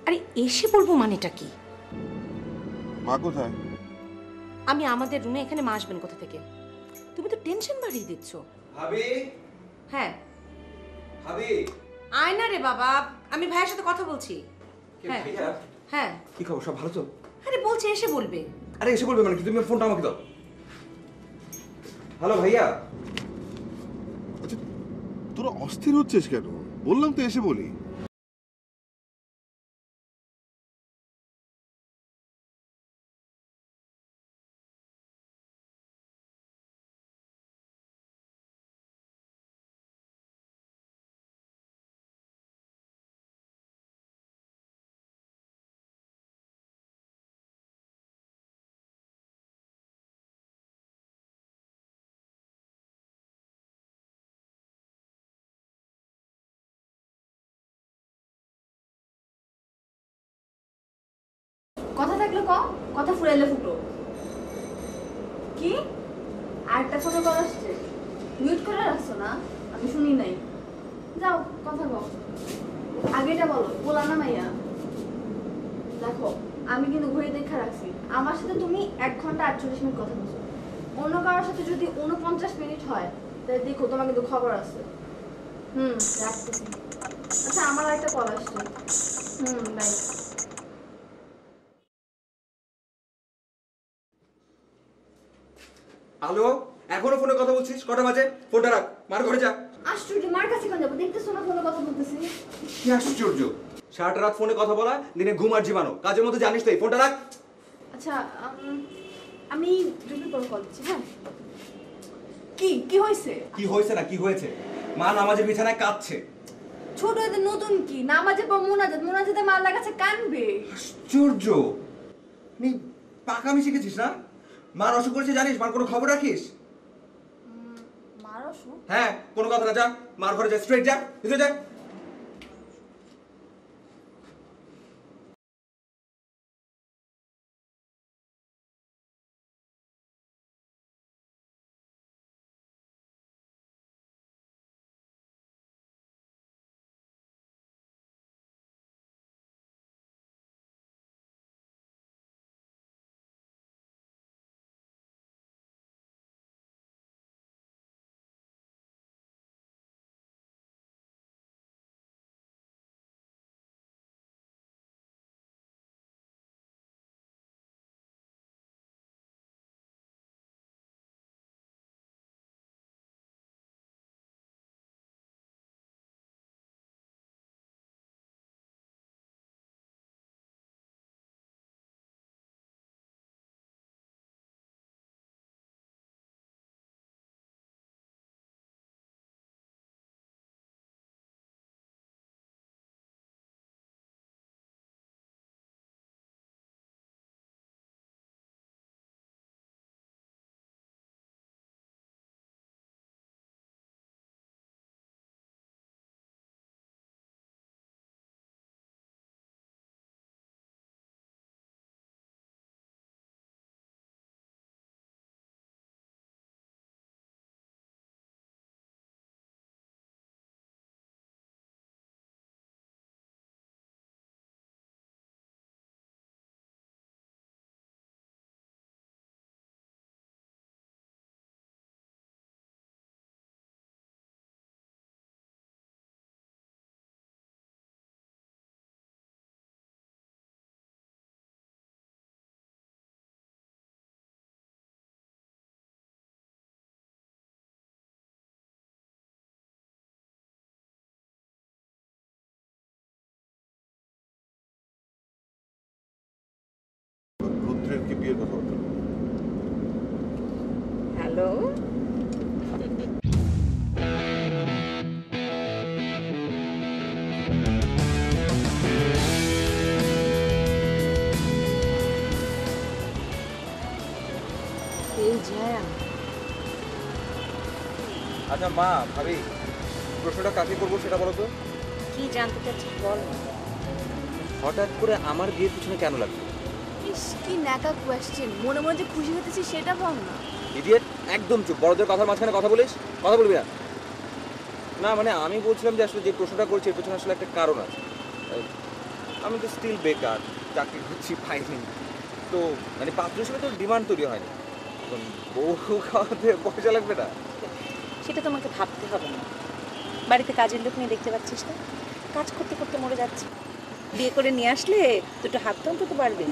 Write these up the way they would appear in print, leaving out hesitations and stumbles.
আরে এসে বলবো মানেটা কি? মা কোথায়? আমি আমাদের রুমে, এখানে মা আসবেন কোথা থেকে? তুমি তো টেনশন বাড়িয়ে দিচ্ছ। ভাবি, হ্যাঁ ভাবি, আয় না রে বাবা, আমি ভাইয়ের সাথে কথা বলছি। হ্যাঁ ভাইয়া হ্যাঁ, কি খবর? সব ভালো তো? আরে বলছে এসে বলবে। আরে এসে বলবে মানে কি? তুমি ফোনটা আমাকে দাও। হ্যালো ভাইয়া। আচ্ছা, তোরা অস্থির হচ্ছিস কেন? বললাম তো এসে বলি। কথা থাকলে ক, কথা ফুরাইলে ফুটো। কি আরেকটা ফোনে কল আসছে? মিউট করে রাখছো না? আমি শুনি নাই। যাও কথা কও। আগেটা বলো, বলা না মাইয়া। দেখো আমি কিন্তু ঘড়ি দেখা রাখছি, আমার সাথে তুমি 1 ঘন্টা 48 মিনিট কথা বলছো। অন্য কারোর সাথে যদি 49 মিনিট হয় তাহলে দেখো তোমার কিন্তু খবর আছে। রাখতেছি। আচ্ছা আমার একটা কল আসছে। বাই। হ্যালো, এখনো ফোনে কথা বলছিস? কটা বাজে? ফোনটা রাখ, মার ঘরে যা। আশ্চর্য, মার কাছে কেন যাবো? দেখতেছো না ফোনে কথা বলতেছি। কি আশ্চর্য! সারাটা রাত ফোনে কথা বলা, দিনে ঘুম আর জীবাণু, কাজের মধ্যে জানিস তো। এই ফোনটা রাখ। আচ্ছা আমি দুপুর পর কল দিচ্ছি। হ্যাঁ কি কি হয়েছে? কি হয়েছে না কি হয়েছে? মা নামাজের বিছানায় কাঁদছে। ছোট এদের নতুন কি? নামাজের পর মোনাজাতে মার লাগাচ্ছে, কানবে। আশ্চর্য! নি পাকামি শিখেছিস না? মার অসুখ করেছে জানিস? মার কোনো খবর রাখিস? মার অসুখ? হ্যাঁ, কোনো কথা না, যা মার ঘরে যা, স্ট্রেট যা, ভিতরে যা। রুদ্রের কি বিয়ের কথা বলতো? হ্যালো, এই জয়া। আচ্ছা মা, ভাবি, প্রশ্নটা কাকে করবো সেটা বলো তো। কি জানতে চাচ্ছিস বল না। হঠাৎ করে আমার বিয়ের পিছনে কেন লাগবে? ইস কি ন্যাকা কোয়েশ্চেন, মনে মনে যে খুশি হতেছি সেটা বল না। ইডিয়েট, একদম চুপ। বড়দের কথার মাঝখানে কথা বলিস? কথা বলবি না। না মানে আমি বলছিলাম যে আসলে যে প্রশ্নটা করছি এর পেছনে আসলে একটা কারণ আছে। আমি তো স্টিল বেকার, চাকরি করছি পাইনি, তো মানে পাত্র হিসেবে তো ডিমান্ড তৈরি হয়নি। এখন বউ খাওয়াতে পয়সা লাগবে না? সেটা তোমাকে ভাবতে হবে না। বাড়িতে কাজের লোক নিয়ে দেখতে পাচ্ছিস না, কাজ করতে করতে মরে যাচ্ছে। বিয়ে করে নিয়ে আসলে দুটো হাত তো অন্তত বাড়বে।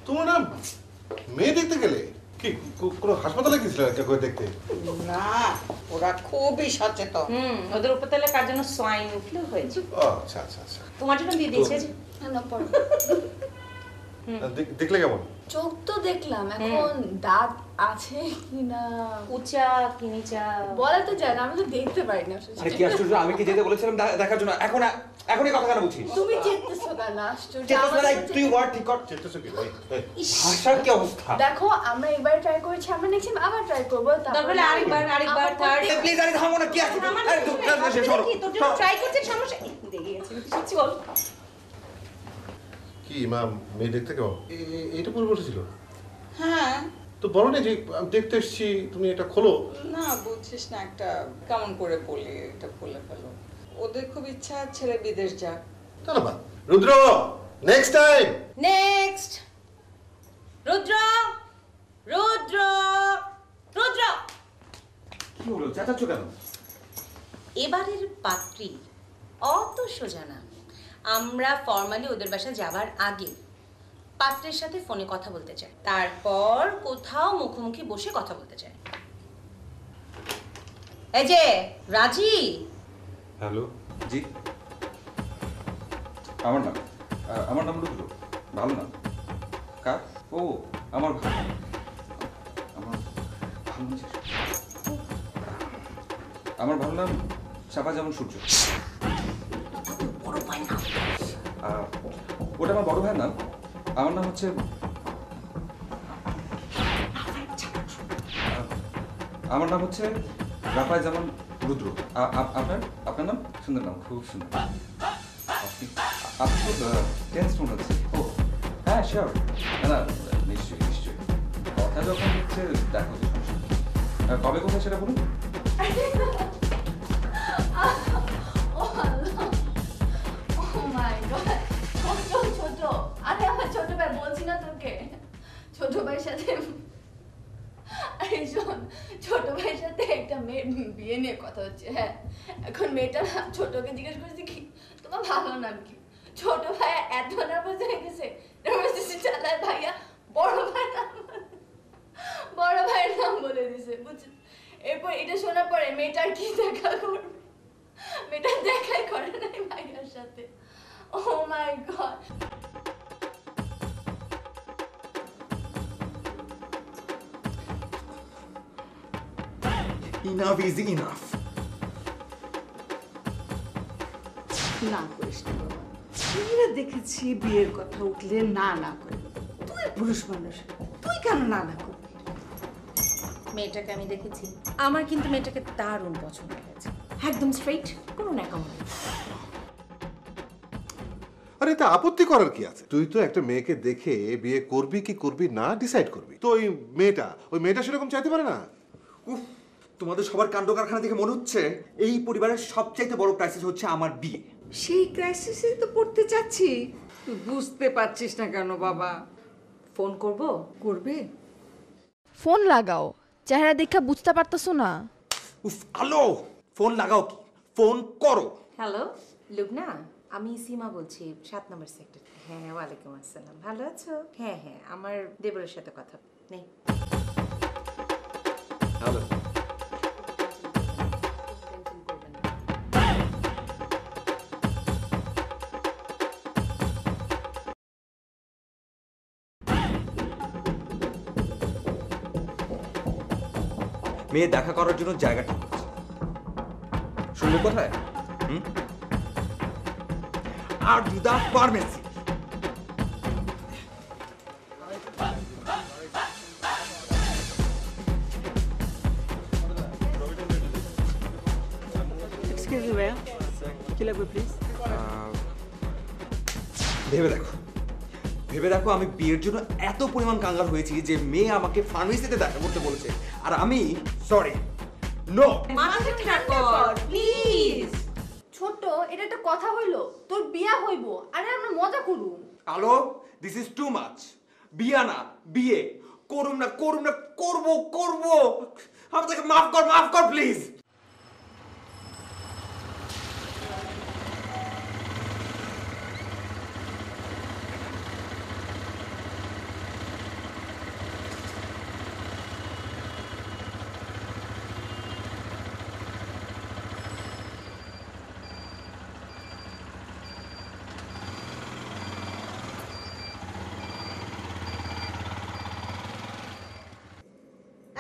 তোমার না মেয়ে দেখতে গেলে কি কোনো হাসপাতালে গেছিলে দেখতে? না, ওরা খুবই সচেতন। ওদের উপর তাহলে কার জন্য সোয়াইন ফ্লু হয়েছে। ও আচ্ছা আচ্ছা আচ্ছা। তোমার জন্য দিয়ে দিয়েছে। না পড়ো। দেখলে কেমন? চোখ তো দেখলাম, এখন দাঁত আছে কিনা উঁচা কি নিচা বলা তো যায় না, আমি তো দেখতে পারি না। আরে কি আশ্চর্য, আমি কি যেতে বলেছিলাম দেখার জন্য? এখনই কথা কেন বলছিস? তুমি চেতেছো কেন? আশ্চর্য। তুই ওয়ার্ড ঠিক কর। চেতেছো কি? ভাষার কি অবস্থা? দেখো আমরা এবার ট্রাই করেছি, আমরা নেক্সট টাইম আবার ট্রাই করবো। তারপরে আরেকবার থার্ড। প্লিজ আরে থামো না, কি আছে? আরে তোর জন্য ট্রাই করছিস, সমস্যা দেখে গেছে। চল। কি মা মেয়ে দেখতে কেমন? এইটা পরে বসেছিল হ্যাঁ, তো বলো না যে আমি দেখতে এসেছি, তুমি এটা খোলো। না বুঝছিস না, একটা কেমন করে বলি, এটা বলে ফেলো। ওদের খুব ইচ্ছা ছেলে বিদেশ যাক। তা না বা রুদ্র, নেক্সট টাইম। নেক্সট রুদ্র রুদ্র রুদ্র। কি হলো, চেঁচাচ্ছ কেন? এবারের পাত্রী অত সোজা না। আমরা ফর্মালি ওদের বাসায় যাবার আগে পাত্রের সাথে ফোনে কথা বলতে চাই, তারপর কোথাও মুখোমুখি বসে কথা বলতে চাই। এই যে রাজি। হ্যালো, জি। আমার নাম রুদ্র। ভালো নাম? কার? ও আমার ভালো। আমার ভালো নাম চাপা যেমন সূর্য। ওটা আমার বড় ভাইয়ের নাম। আমার নাম হচ্ছে রাফায় যেমন রুদ্র। আপনার নাম? সুন্দর নাম, খুব সুন্দর। আপনি তো টেন্স মনে হচ্ছে। ও হ্যাঁ, শিওর। না নিশ্চয়ই। কথা যখন হচ্ছে দেখা হচ্ছে, সমস্যা। কবে কোথায় সেটা বলুন। ছোট আরে আমার ছোট ভাই, বলছি না তোকে ছোট ভাইয়ের সাথে। আরে শোন, ছোট ভাইয়ের সাথে একটা মেয়ে বিয়ে নিয়ে কথা হচ্ছে। হ্যাঁ, এখন মেয়েটা ছোটকে জিজ্ঞেস করছি কি তোমার ভালো নাম কি? ছোট ভাই এত নার্ভাস হয়ে গেছে, চালায় ভাইয়া বড় ভাইয়ের নাম বলে দিছে, বুঝছিস? এরপর এটা শোনার পরে মেয়েটার কি দেখা করবে? মেয়েটা দেখাই করে নাই ভাইয়ার সাথে। ও মাই গড। Enough is enough. না করিস না বাবা, তুইরা দেখেছি বিয়ের কথা উঠলে না করে। তুই পুরুষ মানুষ, তুই কেন না করবি? মেয়েটাকে আমি দেখেছি, আমার কিন্তু মেয়েটাকে দারুণ পছন্দ হয়েছে। একদম স্ট্রেইট, কোনো ন্যাকামো নেই। আরে এটা আপত্তি করার কি আছে? তুই তো একটা মেয়েকে দেখে বিয়ে করবি কি করবি না ডিসাইড করবি। তো ওই মেয়েটা সেরকম চাইতে পারে না। উফ, তোমাদের সবার কাণ্ড কারখানা দেখে মনে হচ্ছে এই পরিবারের সবচাইতে বড় ক্রাইসিস হচ্ছে আমার বিয়ে। সেই ক্রাইসিসে তো পড়তে চাচ্ছি, তুই বুঝতে পারছিস না কেন বাবা? ফোন করবো? করবে? ফোন লাগাও, চেহারা দেখা বুঝতে পারতেছো না? উফ আলো, ফোন লাগাও কি, ফোন করো। হ্যালো লুবনা, আমি সীমা বলছি 7 নম্বর সেক্টর। হ্যাঁ ওয়ালাইকুম আসসালাম, ভালো আছো? হ্যাঁ হ্যাঁ, আমার দেবরের সাথে কথা নেই। হ্যালো, মেয়ে দেখা করার জন্য জায়গা ঠিক করছে। শুনবো কোথায়? আর উইদাউট পারমিশন। এক্সকিউজ মি ভাইয়া, কি লাগবে প্লিজ? ভেবে দেখো, ভেবে দেখো, আমি বিয়ের জন্য এত পরিমাণ কাঙ্গাল হয়েছি যে মেয়ে আমাকে ফার্মেসিতে দেখা করতে বলেছে, আর আমি সরি নো। মাথা ঠান্ডা কর প্লিজ। ছোট, এটা একটা কথা হইলো? তোর বিয়া হইব, আরে আমরা মজা করু। আলো, দিস ইজ টু মাচ। বিয়া না, বিয়ে করুম না, করুম না, করবো করবো। আমাদেরকে মাফ কর প্লিজ।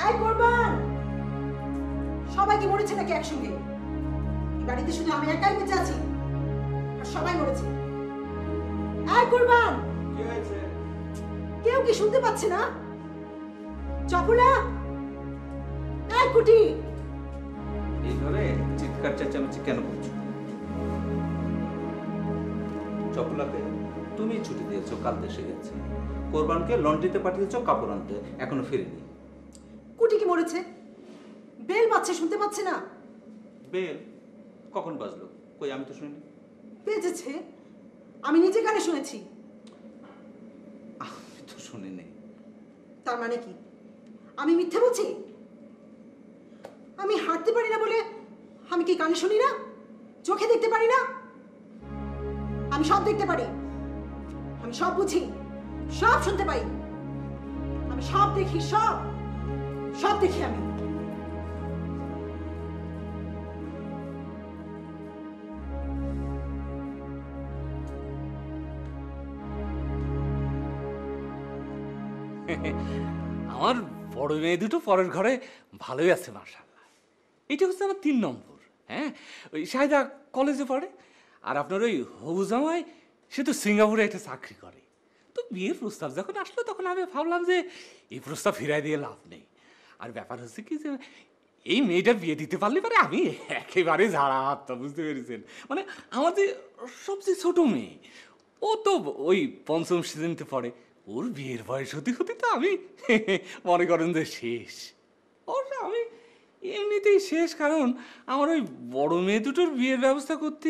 এই কোরবান, সবাই কি মরেছে নাকি একসঙ্গে? এই বাড়িতে শুধু আমি একাই বেঁচে আছি আর সবাই মরেছে। এই কোরবান, কি হয়েছে? কেউ কি শুনতে পাচ্ছে না? চপলা, এই কুটি, এইভাবে চিৎকার চেঁচামেচি কেন করছো? চপলাকে তুমি ছুটি দিয়েছো, কাল দেশে গেছে। কোরবানকে লন্ড্রিতে পাঠিয়েছো কাপড় আনতে, এখনো ফিরেনি। কুটি কি মরেছে? বেল বাজছে, শুনতে পাচ্ছে না? বেল কখন বাজলো? কই, আমি তো শুনিনি। বেজেছে, আমি নিজে কানে শুনেছি। আমি তো শুনিনি। তার মানে কি আমি মিথ্যে বলছি? আমি হাঁটতে পারি না বলে আমি কি কানে শুনি না? চোখে দেখতে পারি না? আমি সব দেখতে পারি, আমি সব বুঝি, সব শুনতে পাই, আমি সব দেখি, সব সব দেখি আমি। আমার বড় মেয়ে দুটো পরের ঘরে ভালোই আছে মাশাআল্লাহ। এটা হচ্ছে আমার 3 নম্বর। হ্যাঁ, ওই সাইদা কলেজে পড়ে, আর আপনার ওই হবু জামাই সে তো সিঙ্গাপুরে একটা চাকরি করে। তো বিয়ের প্রস্তাব যখন আসলো তখন আমি ভাবলাম যে এই প্রস্তাব ফিরাই দিয়ে লাভ নেই। আর ব্যাপার হচ্ছে কি যে এই মেয়েটার বিয়ে দিতে পারলে পরে আমি একেবারে ঝাড়া হাতটা, বুঝতে পেরেছেন? মানে আমাদের সবচেয়ে ছোট মেয়ে, ও তো ওই 5ম সিজনতে পড়ে। ওর বিয়ের বয়স হতে হতে তো আমি মনে করেন যে শেষ। ওর আমি এমনিতেই শেষ, কারণ আমার ওই বড় মেয়ে দুটোর বিয়ের ব্যবস্থা করতে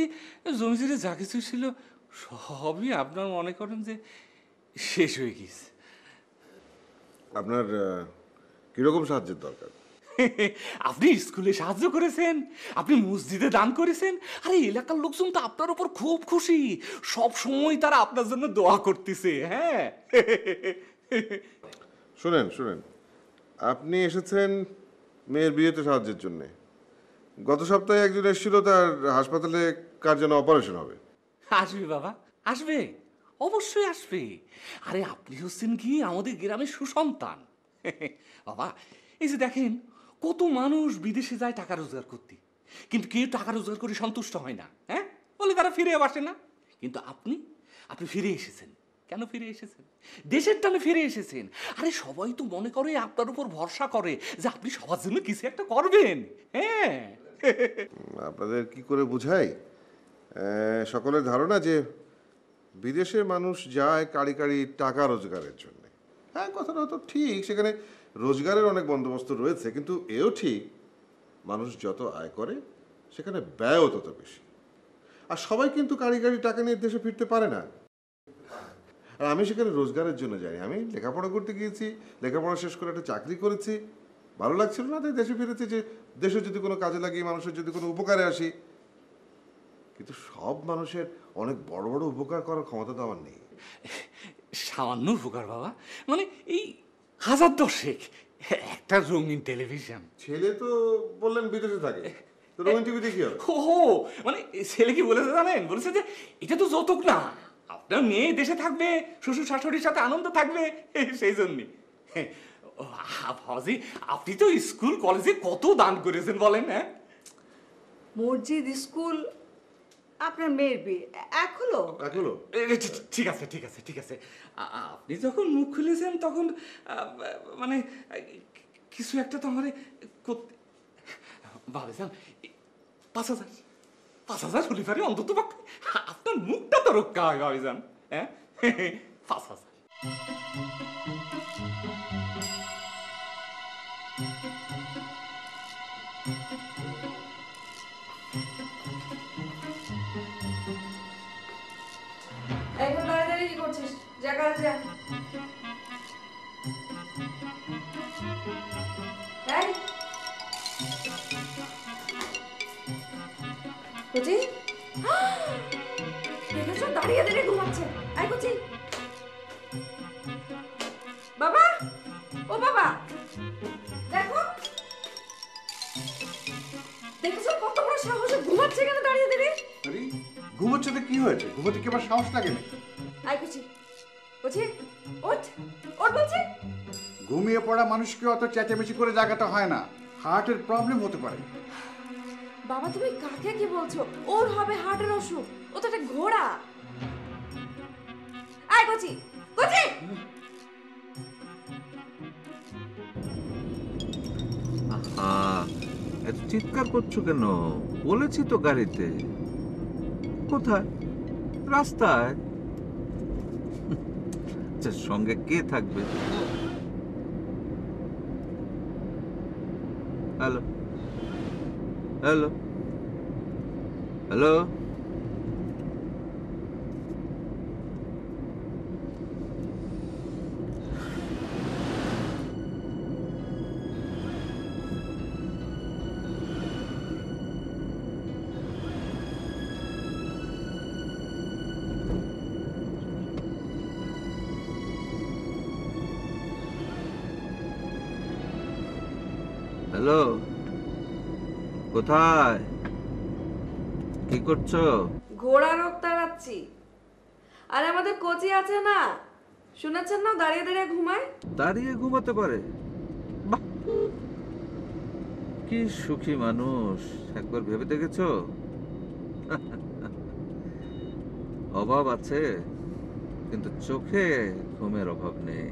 জমিজুরে যা কিছু ছিল সবই আপনার মনে করেন যে শেষ হয়ে গেছে। আপনার কিরকম সাহায্যের দরকার? আপনি স্কুলে সাহায্য করেছেন, আপনি মসজিদে দান করেছেন, আরে এলাকার লোকজন তো আপনার উপর খুব খুশি, সব সময় তারা আপনার জন্য দোয়া করতেছে। হ্যাঁ শুনেন, আপনি এসেছেন মেয়ের বিয়েতে সাহায্যের জন্য। গত সপ্তাহে একজন এসেছিল, তার হাসপাতালে কার যেন অপারেশন হবে। আসবে বাবা, আসবে, অবশ্যই আসবে। আরে আপনি হচ্ছেন কি আমাদের গ্রামের সুসন্তান। বাবা, এই যে দেখেন কত মানুষ বিদেশে যায় টাকা রোজগার করতে, কিন্তু কেউ টাকা রোজগার করে সন্তুষ্ট হয় না। হ্যাঁ, বলে তারা ফিরে আসে না। কিন্তু আপনি ফিরে এসেছেন। কেন ফিরে এসেছেন? দেশের টানে ফিরে এসেছেন। আরে সবাই তো মনে করে, আপনার উপর ভরসা করে যে আপনি সবার জন্য কিছু একটা করবেন। হ্যাঁ, আপনাদের কি করে বুঝাই? সকলের ধারণা যে বিদেশে মানুষ যায় কারি কারি টাকা রোজগারের জন্য। হ্যাঁ, কথাটা তো ঠিক, সেখানে রোজগারের অনেক বন্দোবস্ত রয়েছে, কিন্তু এও ঠিক মানুষ যত আয় করে সেখানে ব্যয়ও তত বেশি। আর সবাই কিন্তু কারি কারি টাকা নিয়ে দেশে ফিরতে পারে না। আর আমি সেখানে রোজগারের জন্য যাই, আমি লেখাপড়া করতে গিয়েছি, লেখাপড়া শেষ করে একটা চাকরি করেছি, ভালো লাগছিল না তাই দেশে ফিরেছে, যে দেশে যদি কোনো কাজে লাগি, মানুষের যদি কোনো উপকারে আসি। কিন্তু সব মানুষের অনেক বড় বড় উপকার করার ক্ষমতা তো আমার নেই। সামান্য উপকার বাবা, মানে এই 1000-10 একটা রঙিন টেলিভিশন। ছেলে তো বললেন বিদেশে থাকে, তো রঙিন টিভিতে কি হবে? ও মানে ছেলে কি বলেছে জানেন? বলেছে যে এটা তো যৌতুক না, আপনার মেয়ে দেশে থাকবে, শ্বশুর শাশুড়ির সাথে আনন্দ থাকবে, সেই জন্যই। বাবাজি, আপনি তো স্কুল কলেজে কত দান করেছেন বলেন। হ্যাঁ, মসজিদ, স্কুল, আপনার মেয়ের বিয়ে এখনো ঠিক আছে ঠিক আছে ঠিক আছে। আপনি যখন মুখ খুলেছেন তখন মানে কিছু একটা তো আমার করতে ভাবেছেন। 5,000 হলে পারে অন্তত পক্ষে আপনার মুখটা তো রক্ষা হয় ভাবেছেন। হ্যাঁ, 5,000। এখন দাঁড়িয়ে দাঁড়িয়ে কি করছিস? যা কাজে যা। এই কুচি, দেখেছো দাঁড়িয়ে দাঁড়িয়ে ঘুমাচ্ছে। এই কুচি, বাবা, ও বাবা, দেখো দেখেছো কত বড় সাহসে ঘুমাচ্ছে কেন দাঁড়িয়ে দাঁড়িয়ে? আরে ঘুমোচ্ছে তো কি হয়েছে? ঘুমোতে কি আবার সাহস লাগে না? আই কুচি, কুচি ওঠ, ওঠ বলছি। ঘুমিয়ে পড়া মানুষকে অত চেঁচামেচি করে জাগাতে হয় না, হার্টের প্রবলেম হতে পারে। বাবা তুমি কাকে কি বলছো? ওর হবে হার্টের অসুখ, ও তো একটা ঘোড়া। আই কুচি, কুচি। এত চিৎকার করছো কেন? বলেছি তো গাড়িতে। কোথায়? রাস্তায়। সঙ্গে কে থাকবে? হ্যালো হ্যালো হ্যালো, হ্যালো, কোথায়? কি করছো? ঘোড়া রোগ তাড়াচ্ছি। আর আমাদের কোচি আছে না, শুনেছেন না, দাঁড়িয়ে দাঁড়িয়ে ঘুমায়। দাঁড়িয়ে ঘুমাতে পারে? বাহ, কি সুখী মানুষ! একবার ভেবে দেখেছো? অভাব আছে কিন্তু চোখে ঘুমের অভাব নেই।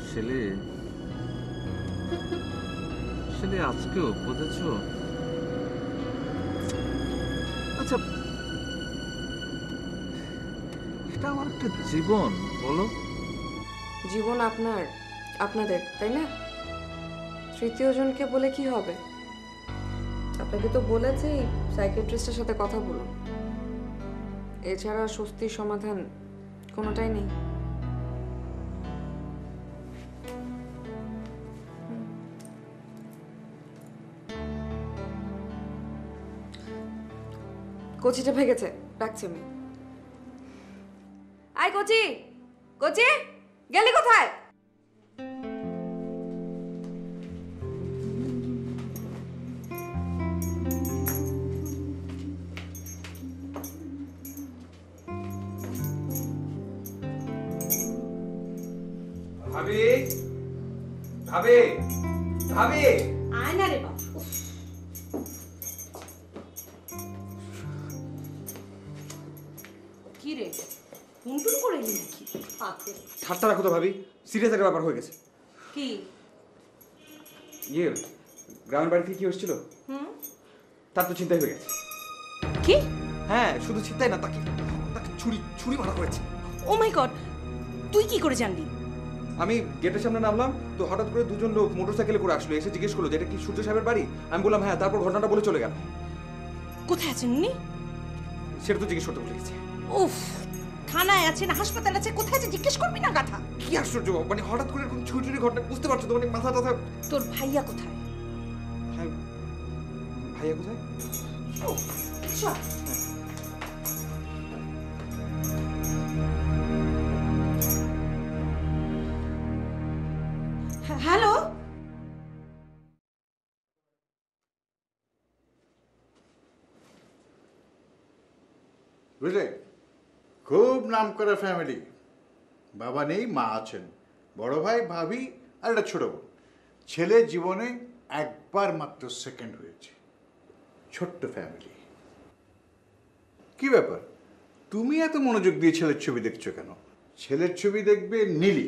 ছেলে ছেলে আজকেও বুঝেছো? আচ্ছা, এটা আমার একটা জীবন, বলো। জীবন আপনার, আপনাদের, তাই না? তৃতীয় জনকে বলে কি হবে? আপনাকে তো বলেছি সাইকিয়াট্রিস্টের সাথে কথা বলুন, এছাড়া স্বস্তির সমাধান কোনোটাই নেই। কোচিটা ভেগেছে, রাখছি আমি। আয় কোচি, কোচি গেলি কোথায়? ভাবি, ভাবি, ভাবি, আয় না রে বাবা। কি রে, হুন্টুর করে এলি নাকি? ঠাট্টা রাখো তো ভাবি, সিরিয়াস একটা ব্যাপার হয়ে গেছে। কি? ইয়ে, গ্রামের বাড়ি থেকে কি হচ্ছিল, তার তো চিন্তাই হয়ে গেছে। কি? হ্যাঁ, শুধু চিন্তাই না, তাকে তাকে ছুরি মারা হয়েছে। ও মাই গড, তুই কি করে জানলি? আমি গেটের সামনে নামলাম তো হঠাৎ করে দুজন লোক মোটরসাইকেলে করে আসলো, এসে জিজ্ঞেস করলো যে এটা কি সূর্য সাহেবের বাড়ি। আমি বললাম হ্যাঁ, তারপর ঘটনাটা বলে চলে গেল। কোথায় আছেন উনি? সেটা তো জিজ্ঞেস করতে ভুলে গেছি। উফ, থানায় আছে না হাসপাতাল আছে, কোথায় আছে জিজ্ঞেস করবি না গাধা? কি আশ্চর্য, মানে হঠাৎ করে এরকম ছুটি ঘটনা, বুঝতে পারছো তো, মানে মাথা টাথা। তোর ভাইয়া কোথায়? ভাইয়া কোথায়? ও চল। হ্যালো, বুঝলে, খুব নাম করা ফ্যামিলি। বাবা নেই, মা আছেন, বড় ভাই, ভাবি আর একটা ছোট বোন। ছেলে জীবনে একবার মাত্র সেকেন্ড হয়েছে। ছোট্ট ফ্যামিলি। কি ব্যাপার, তুমি এত মনোযোগ দিয়ে ছেলের ছবি দেখছো কেন? ছেলের ছবি দেখবে নীলি।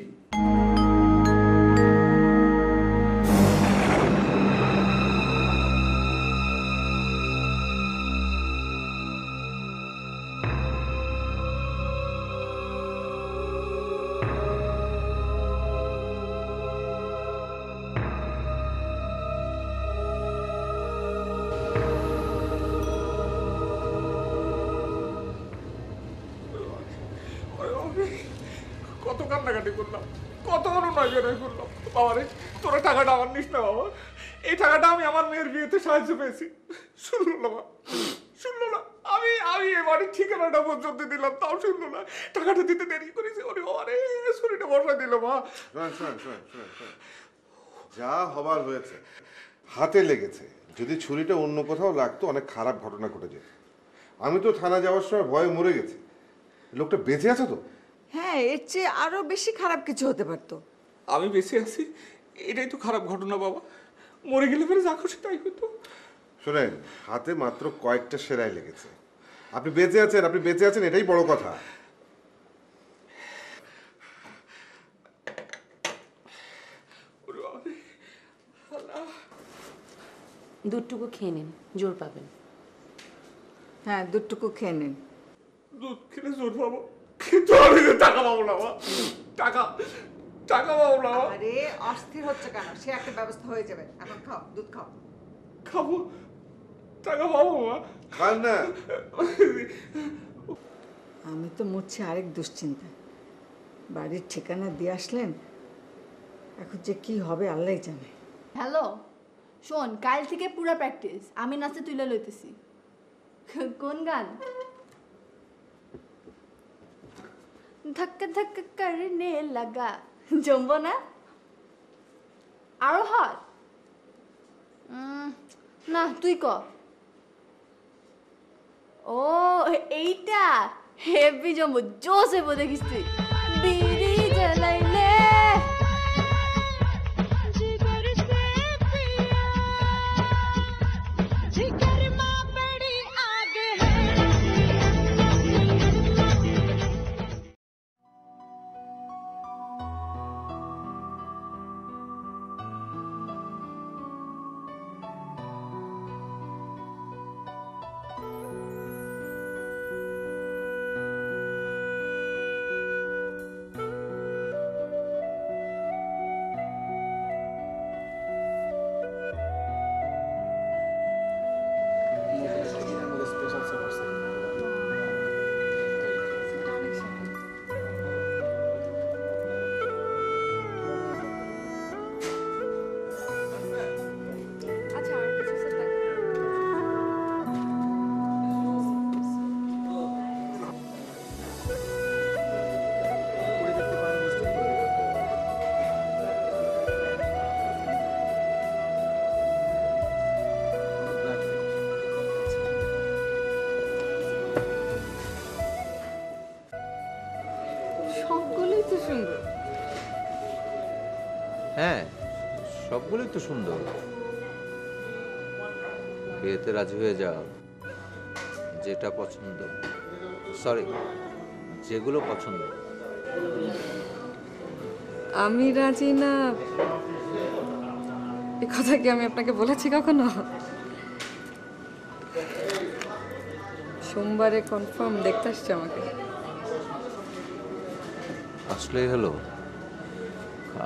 কত কান্নাকাটি করলাম, কত অনুনয় করলাম, বাবা রে তোরা টাকাটা আমার নিস না বাবা। এই টাকাটা আমি আমার মেয়ের বিয়েতে সাহায্য পেয়েছি। শুনলো না মা, শুনলো না। আমি এ বাড়ির ঠিকানাটা পর্যন্ত দিলাম, তাও শুনলো না। টাকাটা দিতে দেরি করেছি, ওরে বাবা রে, শরীরে বসা দিল মা। যা হবার হয়েছে, হাতে লেগেছে। যদি ছুরিটা অন্য কোথাও লাগতো অনেক খারাপ ঘটনা ঘটে যেত। আমি তো থানা যাওয়ার সময় ভয়ে মরে গেছি। লোকটা বেঁচে আছে তো? হ্যাঁ, এর চেয়ে আরো বেশি খারাপ কিছু হতে পারতো। আমি বেঁচে আছি, এটাই তো খারাপ ঘটনা বাবা। মরে গেলে ফেরে যা খুশি তাই হতো। শোনেন, হাতে মাত্র কয়েকটা সেলাই লেগেছে। আপনি বেঁচে আছেন, এটাই বড় কথা। দুধটুকু খেয়ে নিন, জোর পাবেন। হ্যাঁ, দুধটুকু খেয়ে নিন। দুধ খেলে জোর পাবো, কিন্তু আমি টাকা পাবো না মা। টাকা পাবো না। আরে অস্থির হচ্ছে কেন? সে একটা ব্যবস্থা হয়ে যাবে। এখন খাও, দুধ খাও। খাবো, টাকা পাবো মা। খান না। আমি তো মরছি আরেক দুশ্চিন্তায়। বাড়ির ঠিকানা দিয়ে আসলেন, এখন যে কি হবে আল্লাহ জানে। হ্যালো, শোন, কাল থেকে পুরা প্র্যাকটিস। আমি নাচে তুলে লইতেছি। কোন গান? ধাক্কা ধাক্কা করনে লাগা, জমবো না? আরো হট? না, তুই ক। ও এইটা হেভি জমবো, জোস হইব দেখিস তুই। বিড়ি জ্বালাইলে সবগুলোই তো সুন্দর। হ্যাঁ, সবগুলোই তো সুন্দর। বিয়েতে রাজি হয়ে যাও, যেটা পছন্দ, সরি, যেগুলো পছন্দ। আমি রাজি না এ কথা কি আমি আপনাকে বলেছি কখনো? সোমবারে কনফার্ম দেখতে আসছে আমাকে। আসলেই হলো,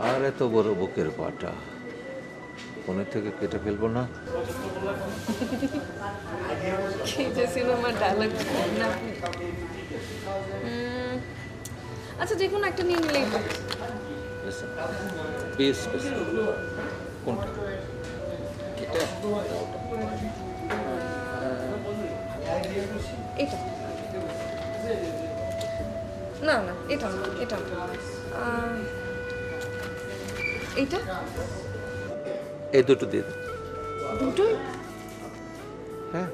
আর এত বড় বুকের পাটা। ফোনের থেকে কেটে ফেলবো না? কি যে সিনেমা ডায়লগ না আপনি। আচ্ছা যে কোনো একটা নিয়ে নিলেই পারে। Listen, be specific. কোনটা? এটা? এটা না না এটা না এটা না এইটা এই দুটো দিয়ে দিন। দুটোই হ্যাঁ।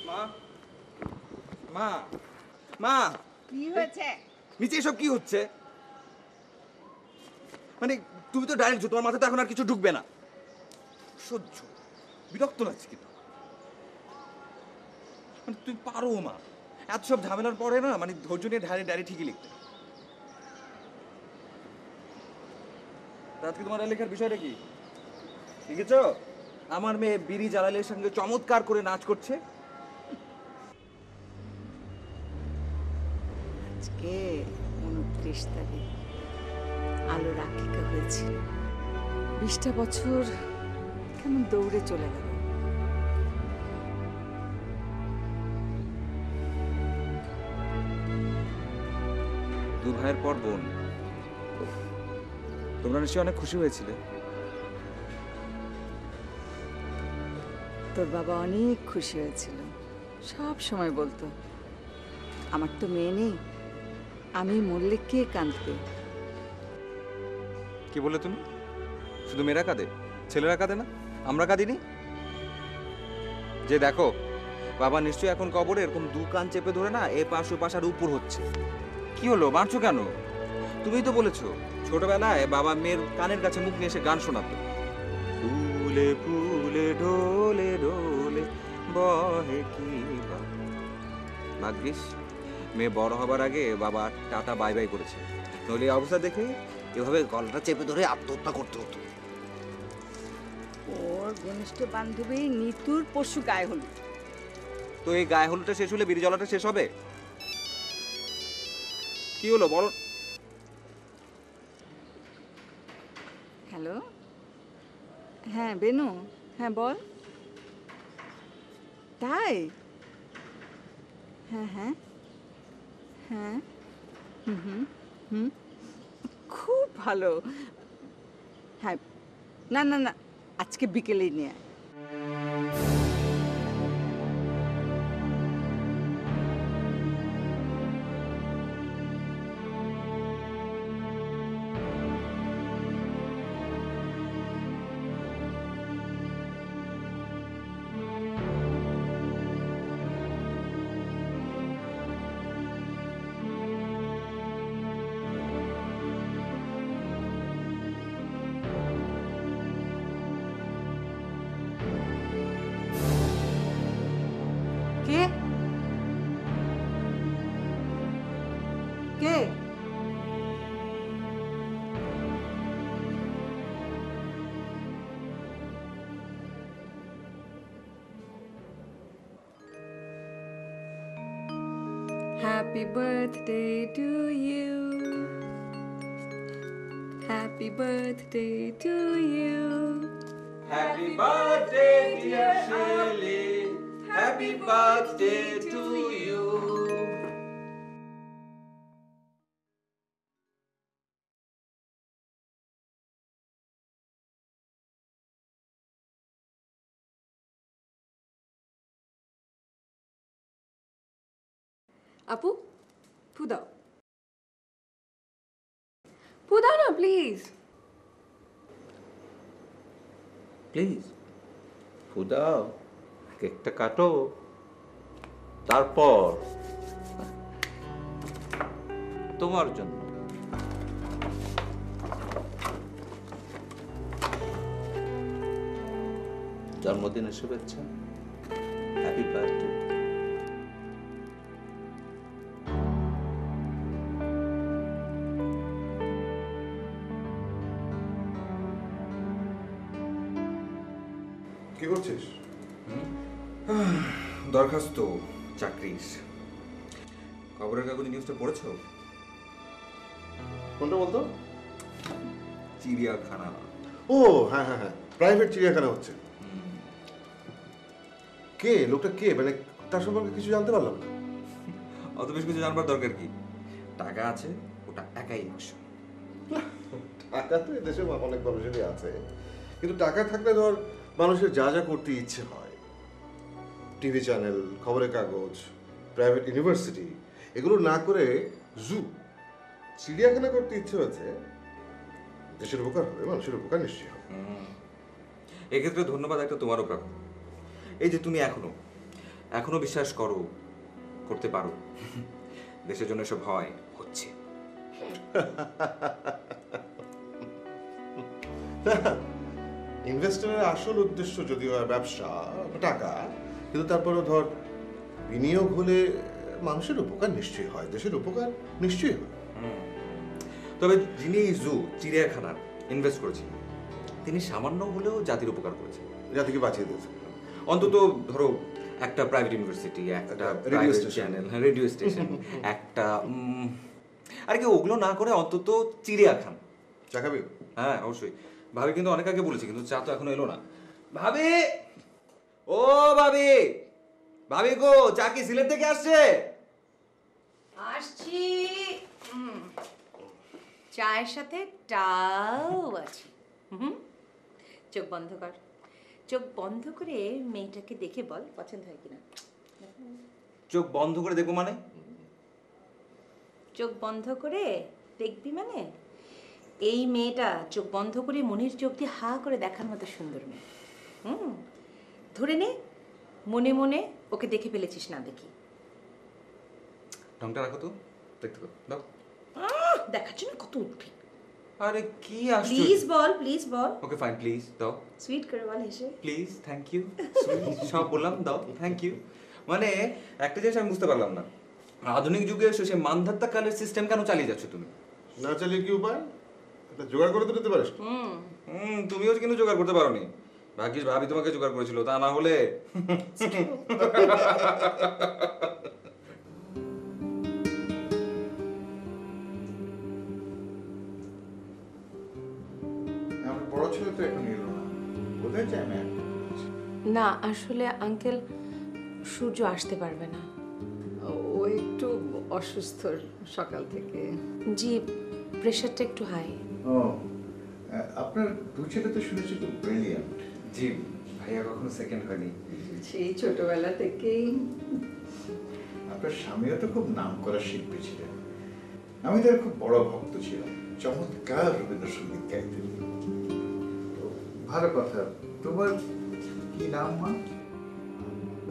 মা মা মা কি হয়েছে? নিচে এসব কি হচ্ছে? মানে তুমি তো ডাইরেক্ট তোমার মাথাতে এখন আর কিছু ঢুকবে না। সহ্য বিরক্ত লাগছে কিন্তু। মানে তুমি পারো মা, এত সব ঝামেলার পরে না মানে ধৈর্য নিয়ে ডায়েরি ঠিকই লিখতে। আজকে তোমার লেখার বিষয়টা কি লিখেছো? আমার মেয়ে বিড়ি জালালের সঙ্গে চমৎকার করে নাচ করছে। আজকে 29 তারিখ, আলোর আকিকা হয়েছিল। 20টা বছর কেমন দৌড়ে চলে গেল। দু ভাইয়ের পর বোন, তোমরা নিশ্চয়ই অনেক খুশি হয়েছিলে। তোর বাবা অনেক খুশি হয়েছিল, সব সময় বলতো আমার তো মেয়ে নেই, আমি মরলে কে কাঁদবে। কি বললে তুমি? শুধু মেয়েরা কাঁদে, ছেলেরা কাঁদে না? আমরা কাঁদিনি? যে দেখো বাবা নিশ্চয়ই এখন কবরে এরকম দু কান চেপে ধরে না এ পাশ ও পাশ আর উপর হচ্ছে। কি হলো, মারছো কেন? তুমিই তো বলেছো ছোটবেলায় বাবা মেয়ের কানের কাছে মুখ নিয়ে এসে গান শোনাতো। ফুলে ফুলে ঢোলে ঢোলে বহে কি ভাগ্যিস মেয়ে বড় হবার আগে বাবা টাটা বাই বাই করেছে, নইলে এই অবস্থা দেখে এভাবে গলাটা চেপে ধরে আত্মহত্যা করতে হতো। ওর ঘনিষ্ঠ বান্ধবী নিতুর পশু গায়ে হলুদ। তো এই গায়ে হলুদটা শেষ হলে বিড়ি জ্বলাটা শেষ হবে? কি হলো বলো? হ্যালো, হ্যাঁ বেনু, হ্যাঁ বল। তাই? হ্যাঁ হ্যাঁ হ্যাঁ, হুম হুম হুম, খুব ভালো। হ্যাঁ, না না না, আজকে বিকেলেই নিয়ে আয়। কে কে? Happy birthday to you. Happy birthday to you. Happy birthday dear Shirley, happy birthday to you. আপু ফু দাও, ফু দাও না প্লিজ। প্লিজ ফুদাও, কেকটা কাটো, তারপর তোমার জন্য। জন্মদিনের শুভেচ্ছা, হ্যাপি বার্থডে। কি করছিস? দরখাস্ত চাকরির খবরের কাগজে নিউজটা পড়েছো? কোনটা বলতো? চিড়িয়াখানা। ও হ্যাঁ হ্যাঁ হ্যাঁ, প্রাইভেট চিড়িয়াখানা হচ্ছে। কে লোকটা, কে মানে তার সম্পর্কে কিছু জানতে পারলাম না। অত বেশ কিছু জানবার দরকার কি, টাকা আছে, ওটা একাই 100। টাকা তো এদেশে অনেক মানুষেরই আছে, কিন্তু টাকা থাকলে ধর মানুষের যা যা করতে ইচ্ছে হয়, টিভি চ্যানেল, খবরের কাগজ, প্রাইভেট ইউনিভার্সিটি, এগুলো না করে জু, চিড়িয়াখানা করতে ইচ্ছে হয়েছে, দেশের উপকার হবে, মানুষের উপকার নিশ্চয়ই হবে। এক্ষেত্রে ধন্যবাদ একটা তোমারও প্রাপ্য। এই যে তুমি এখনো বিশ্বাস করো, করতে পারো দেশের জন্য সব হয়, হচ্ছে। ইনভেস্টরের আসল উদ্দেশ্য যদিও হয় ব্যবসা, টাকা, কিন্তু তারপরেও ধর বিনিয়োগ হলে মানুষের উপকার নিশ্চয়ই হয়, দেশের উপকার নিশ্চয়ই হয়। তবে যিনি এই জু, চিড়িয়াখানার ইনভেস্ট করেছেন, তিনি সামান্য হলেও জাতির উপকার করেছেন, জাতিকে বাঁচিয়ে দিয়েছেন। অন্তত ধরো একটা প্রাইভেট ইউনিভার্সিটি, একটা প্রাইভেট চ্যানেল, রেডিও স্টেশন, একটা আর কি ওগুলো না করে অন্তত চিড়িয়াখানা। চা খাবি? হ্যাঁ অবশ্যই। ভাবি কিন্তু অনেক আগে বলেছি, কিন্তু চা তো এখনো এলো না। ভাবি, ও ভাবি, ভাবি গো, চা কি সিলেট থেকে আসছে? আসছি। চায়ের সাথে টাও আছে। চোখ বন্ধ কর, চোখ বন্ধ করে মেয়েটাকে দেখে বল পছন্দ হয় কিনা। চোখ বন্ধ করে দেখবো মানে? চোখ বন্ধ করে দেখবি মানে এই মেয়েটা চোখ বন্ধ করে মনের চোখ দিয়ে হা করে দেখার মতো সুন্দর মেয়ে। ধরে নে মনে মনে ওকে দেখে ফেলেছিস না দেখি। ঢংটা রাখো তো, দেখতে দাও। দেখাচ্ছ না কত উঠে। আরে কি আশ্চর্য। প্লিজ বল, প্লিজ বল। ওকে ফাইন, প্লিজ দাও। সুইট করে বল হেসে। Please, thank you. সব বললাম, দাও, থ্যাংক ইউ। মানে একটা জিনিস আমি বুঝতে পারলাম না, আধুনিক যুগে এসে সে মানধাত্তা কালের সিস্টেম কেন চালিয়ে যাচ্ছ তুমি? না চালিয়ে কি উপায়? এটা জোগাড় করে তো নিতে পারিস। তুমিও কিন্তু জোগাড় করতে পারোনি। ভাগ্যিস ভাবি তোমাকে জোগাড় করেছিল, তা না হলে। আমার বড় ছেলে তো এখন এলো না, বোধহয় যায় না। না আসলে আঙ্কেল, সূর্য আসতে পারবে না। ও একটু অসুস্থ সকাল থেকে। জি, প্রেশারটা একটু হাই। ও, আপনার দুই ছেলে তো শুনেছি খুব ব্রিলিয়ান্ট। জি, ভাইয়া কখনো সেকেন্ড হয়নি। সেই ছোটবেলা থেকেই। আপনার স্বামীও তো খুব নাম করা শিল্পী ছিলেন, আমি তার খুব বড় ভক্ত ছিলাম, চমৎকার রবীন্দ্রসঙ্গীত গাইতেন। ভালো কথা। তোমার কি নাম মা?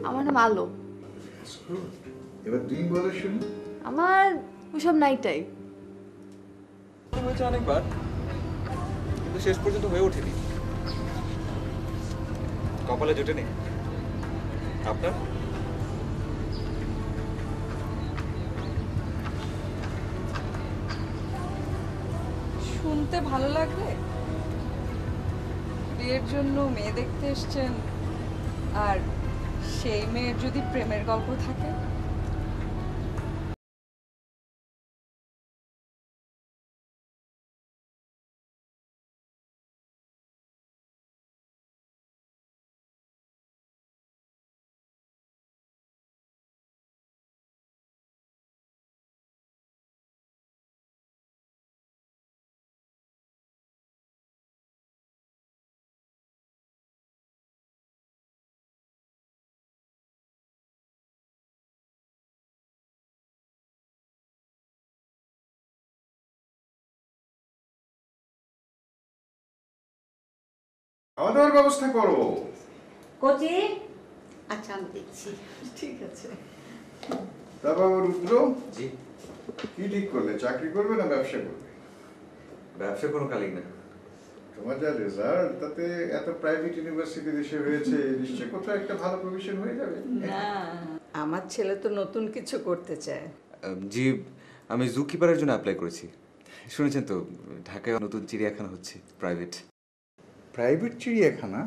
আমার নাম আলো। এবার তুমি বলো শুনি। আমার ওসব নাইটাই। হয়েছে অনেকবার, কিন্তু শেষ পর্যন্ত হয়ে ওঠেনি, কপালে জোটেনি। আপনার? শুনতে ভালো লাগবে। বিয়ের জন্য মেয়ে দেখতে এসছেন, আর সেই মেয়ের যদি প্রেমের গল্প থাকে। খাওয়া দাওয়ার ব্যবস্থা করো। কোচি, আচ্ছা আমি দেখছি। ঠিক আছে। তারপর রুদ্র, জি, কি ঠিক করলে? চাকরি করবে না ব্যবসা করবে? ব্যবসা কোনো কালিং না। তোমার যা রেজাল্ট, তাতে এত প্রাইভেট ইউনিভার্সিটি দেশে হয়েছে, নিশ্চয়ই কোথাও একটা ভালো প্রভিশন হয়ে যাবে। না, আমার ছেলে তো নতুন কিছু করতে চায়। জি, আমি জু কিপারের জন্য অ্যাপ্লাই করেছি। শুনেছেন তো, ঢাকায় নতুন চিড়িয়াখানা হচ্ছে, প্রাইভেট। প্রাইভেট চিড়িয়াখানা?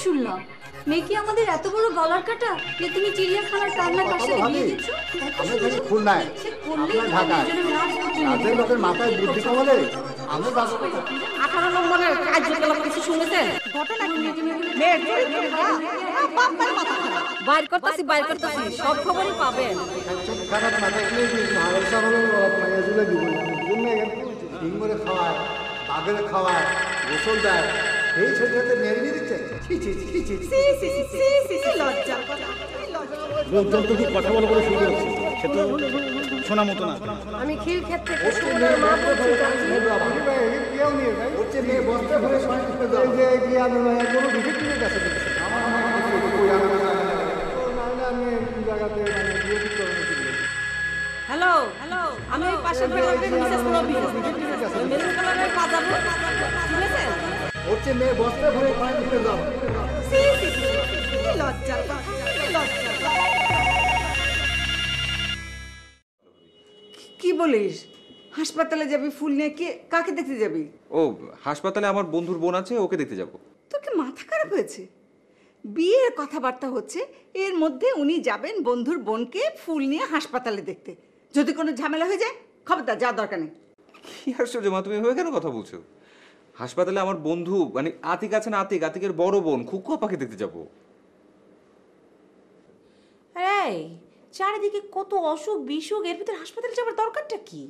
শুনলাম? মেয়ে কি আমাদের এত বড় গলার কাটা যে তুমি চিড়িয়াখানার টান্না কাছে দিয়ে দিচ্ছ? আমরা থাকি খুলনায়, আপনার ঢাকায়। রাজের লোকের মাথায় বুদ্ধি কমালে আমরা বাস 18 নম্বরের কার্যকলাপ কিছু শুনেছেন? ঘটনা কি? মেয়ের চরিত্র খারাপ, না বাপমার মাথা খারাপ? বাইর করতেছি সব খবরই পাবেন। খারাপ না থাকলে ভালো সামনে মাইয়া তুলে দিব ডিঙ্গরে খাওয়ায়, বাঘেরে খাওয়ায়, গোসল দেয়, এই ছেলেটাতে মেরে নিয়ে দিচ্ছে। লজ্জার কথা। লোকজন তো খুব কথা বলা করে শুরু করছে, সে তো শোনা মতো না। আমি খিল ক্ষেত থেকে সুমনার মা বলছি কেউ নিয়ে যায় হচ্ছে মেয়ে বস্তা ভরে কোনো ডিফেক্টিভ কাছে হ্যালো আমি ওই পাশের বাড়ির মিসেস রবি মেরুন কালারের পাজামা শুনেছেন? হচ্ছে মেয়ে বস্তা ভরে পানি ঢুকে দাও। লজ্জার কথা, লজ্জার কথা। কি বলিস? হাসপাতালে যাবি ফুল নিয়ে? কাকে দেখতে যাবি? ও হাসপাতালে আমার বন্ধুর বোন আছে, ওকে দেখতে যাব। তোর কি মাথা খারাপ হয়েছে? বিয়ের কথাবার্তা হচ্ছে, এর মধ্যে উনি যাবেন বন্ধুর বোনকে ফুল নিয়ে হাসপাতালে দেখতে। যদি কোনো ঝামেলা হয়ে যায় খবরদার, যা দরকার নেই। কি আশ্চর্য মা, তুমি এভাবে কেন কথা বলছো? হাসপাতালে আমার বন্ধু মানে আতিক আছে না, আতিকের বড় বোন খুকু আপাকে দেখতে যাব। এই চারিদিকে কত অসুখ বিসুখ, এর ভিতরে হাসপাতালে যাবার দরকারটা কি?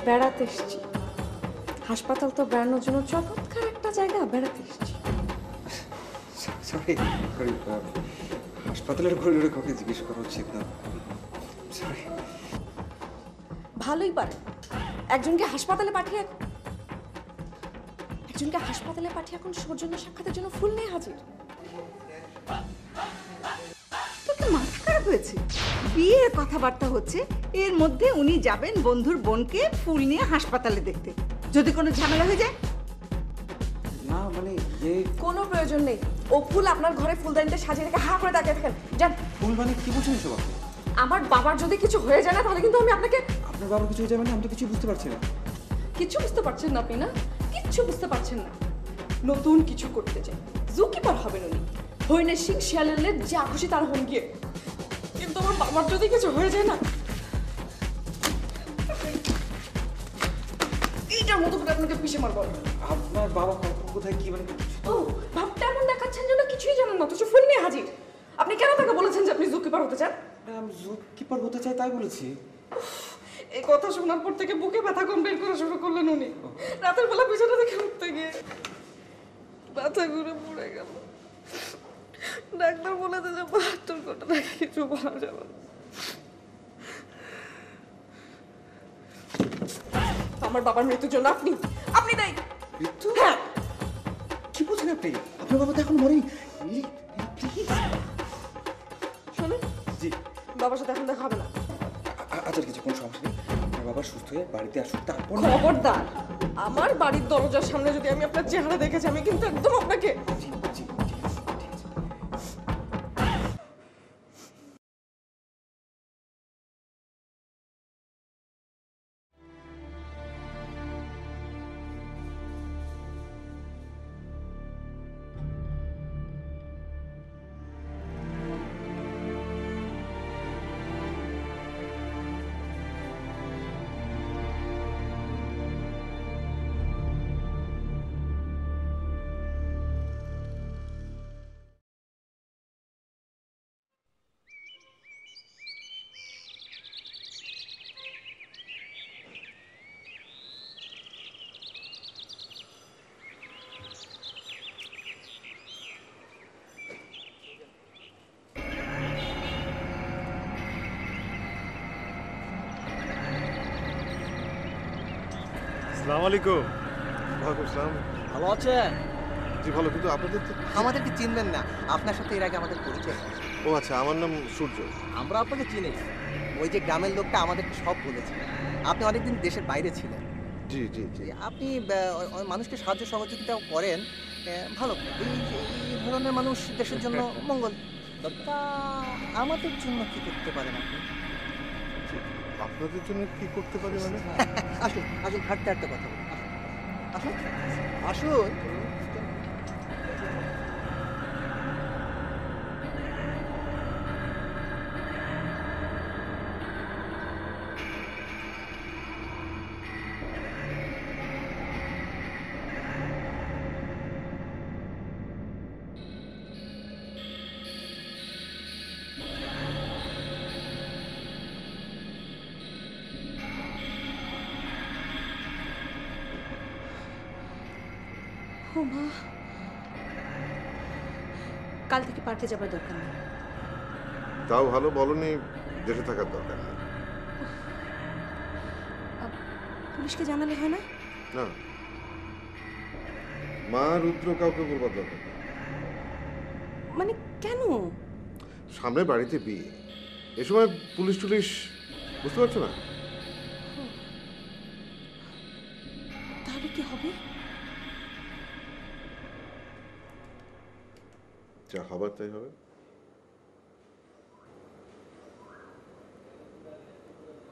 বেড়াতে এসছি। হাসপাতাল তো বেড়ানোর জন্য চমৎকার একটা জায়গা, বেড়াতে এসছি। সরি হাসপাতালের করিডোরে কাউকে জিজ্ঞেস করা উচিত না। সরি। ভালোই পারে একজনকে হাসপাতালে পাঠিয়ে এখন সৌজন্য সাক্ষাতের জন্য ফুল নিয়ে হাজির। তোর কি মাথা খারাপ হয়েছে? বিয়ের কথাবার্তা হচ্ছে, এর মধ্যে উনি যাবেন বন্ধুর বোনকে ফুল নিয়ে হাসপাতালে দেখতে। যদি কোনো ঝামেলা হয়ে যায়? না মানে কোনো প্রয়োজন নেই। ও ফুল আপনার ঘরে ফুলদানিতে সাজিয়ে রেখে হা করে তাকিয়ে থাকেন। যান। ফুল মানে কি বলছেন এসব আপনি? আমার বাবার যদি কিছু হয়ে যায় না, তাহলে কিন্তু আমি আপনাকে। আপনার বাবার কিছু হয়ে যাবে না? আমি তো কিছু বুঝতে পারছি না। কিচ্ছু বুঝতে পারছেন না আপনি? না কিচ্ছু বুঝতে পারছেন না। নতুন কিছু করতে চাই, জুকিপার হবেন উনি। হরিণের সিং শিয়ালের যা খুশি তার হন গিয়ে। কিন্তু আমার বাবার যদি কিছু হয়ে যায় না, এইটার মতো করে আপনাকে পিষে মারবো। আপনার বাবা কোথায় কি মানে? ও ভাবটা এমন দেখাচ্ছেন যেন কিছুই জানেন না, অথচ ফুল নিয়ে হাজির। আপনি কেন তাকে বলেছেন যে আপনি জুকিপার হতে চান? আমি জুকিপার হতে চাই তাই বলেছি। এই কথা শোনার পর থেকে বুকে ব্যথা কমপ্লেন করা শুরু করলেন উনি। রাতের বেলা বিছানা থেকে উঠতে গিয়ে মাথা ঘুরে পড়ে গেল। ডাক্তার বলেছে যে 72 ঘন্টা নাকি কিছু বলা যাবে না। আমার বাবার মৃত্যুর জন্য আপনি দায়ী। মৃত্যু? হ্যাঁ। কি বলছেন আপনি? আপনার বাবা তো এখন মরেনি। শোনেন জি বাবার সাথে এখন দেখা হবে না। আচ্ছা কিছু কোনো সমস্যা নেই, আপনার বাবা সুস্থ হয়ে বাড়িতে আসুক তারপর। খবরদার, আমার বাড়ির দরজার সামনে যদি আমি আপনার চেহারা দেখেছি, আমি কিন্তু একদম আপনাকে। আসসালামু আলাইকুম। ওয়ালাইকুম আসসালাম। ভালো আছেন? জি ভালো, কিন্তু আপনাদের তো আমাদেরকে চিনবেন না, আপনার সাথে এর আগে আমাদের পরিচয় হয়েছে। ও আচ্ছা, আমার নাম সূর্য। আমরা আপনাকে চিনি। ওই যে গ্রামের লোকটা আমাদেরকে সব বলেছে। আপনি অনেকদিন দেশের বাইরে ছিলেন। জি জি জি। আপনি মানুষকে সাহায্য সহযোগিতাও করেন, ভালো। এই ধরনের মানুষ দেশের জন্য মঙ্গল। তা আমাদের জন্য কি করতে পারেন আপনি? আপনাদের জন্য কি করতে পারি মানে? আসুন আসুন, হাঁটতে হাঁটতে কথা বলুন। আসুন আসুন। ও মা, কাল থেকে পার্কে যাবার দরকার নেই। তাও ভালো, বলনি দেশে থাকার দরকার নেই। পুলিশকে জানালে হয় না? না, মা রুদ্র কাউকে বলবার দরকার নেই। মানে কেন? সামনে বাড়িতে বিয়ে, এ সময় পুলিশ টুলিশ, বুঝতে পারছো না? তাহলে কি হবে? যা হবার তাই হবে।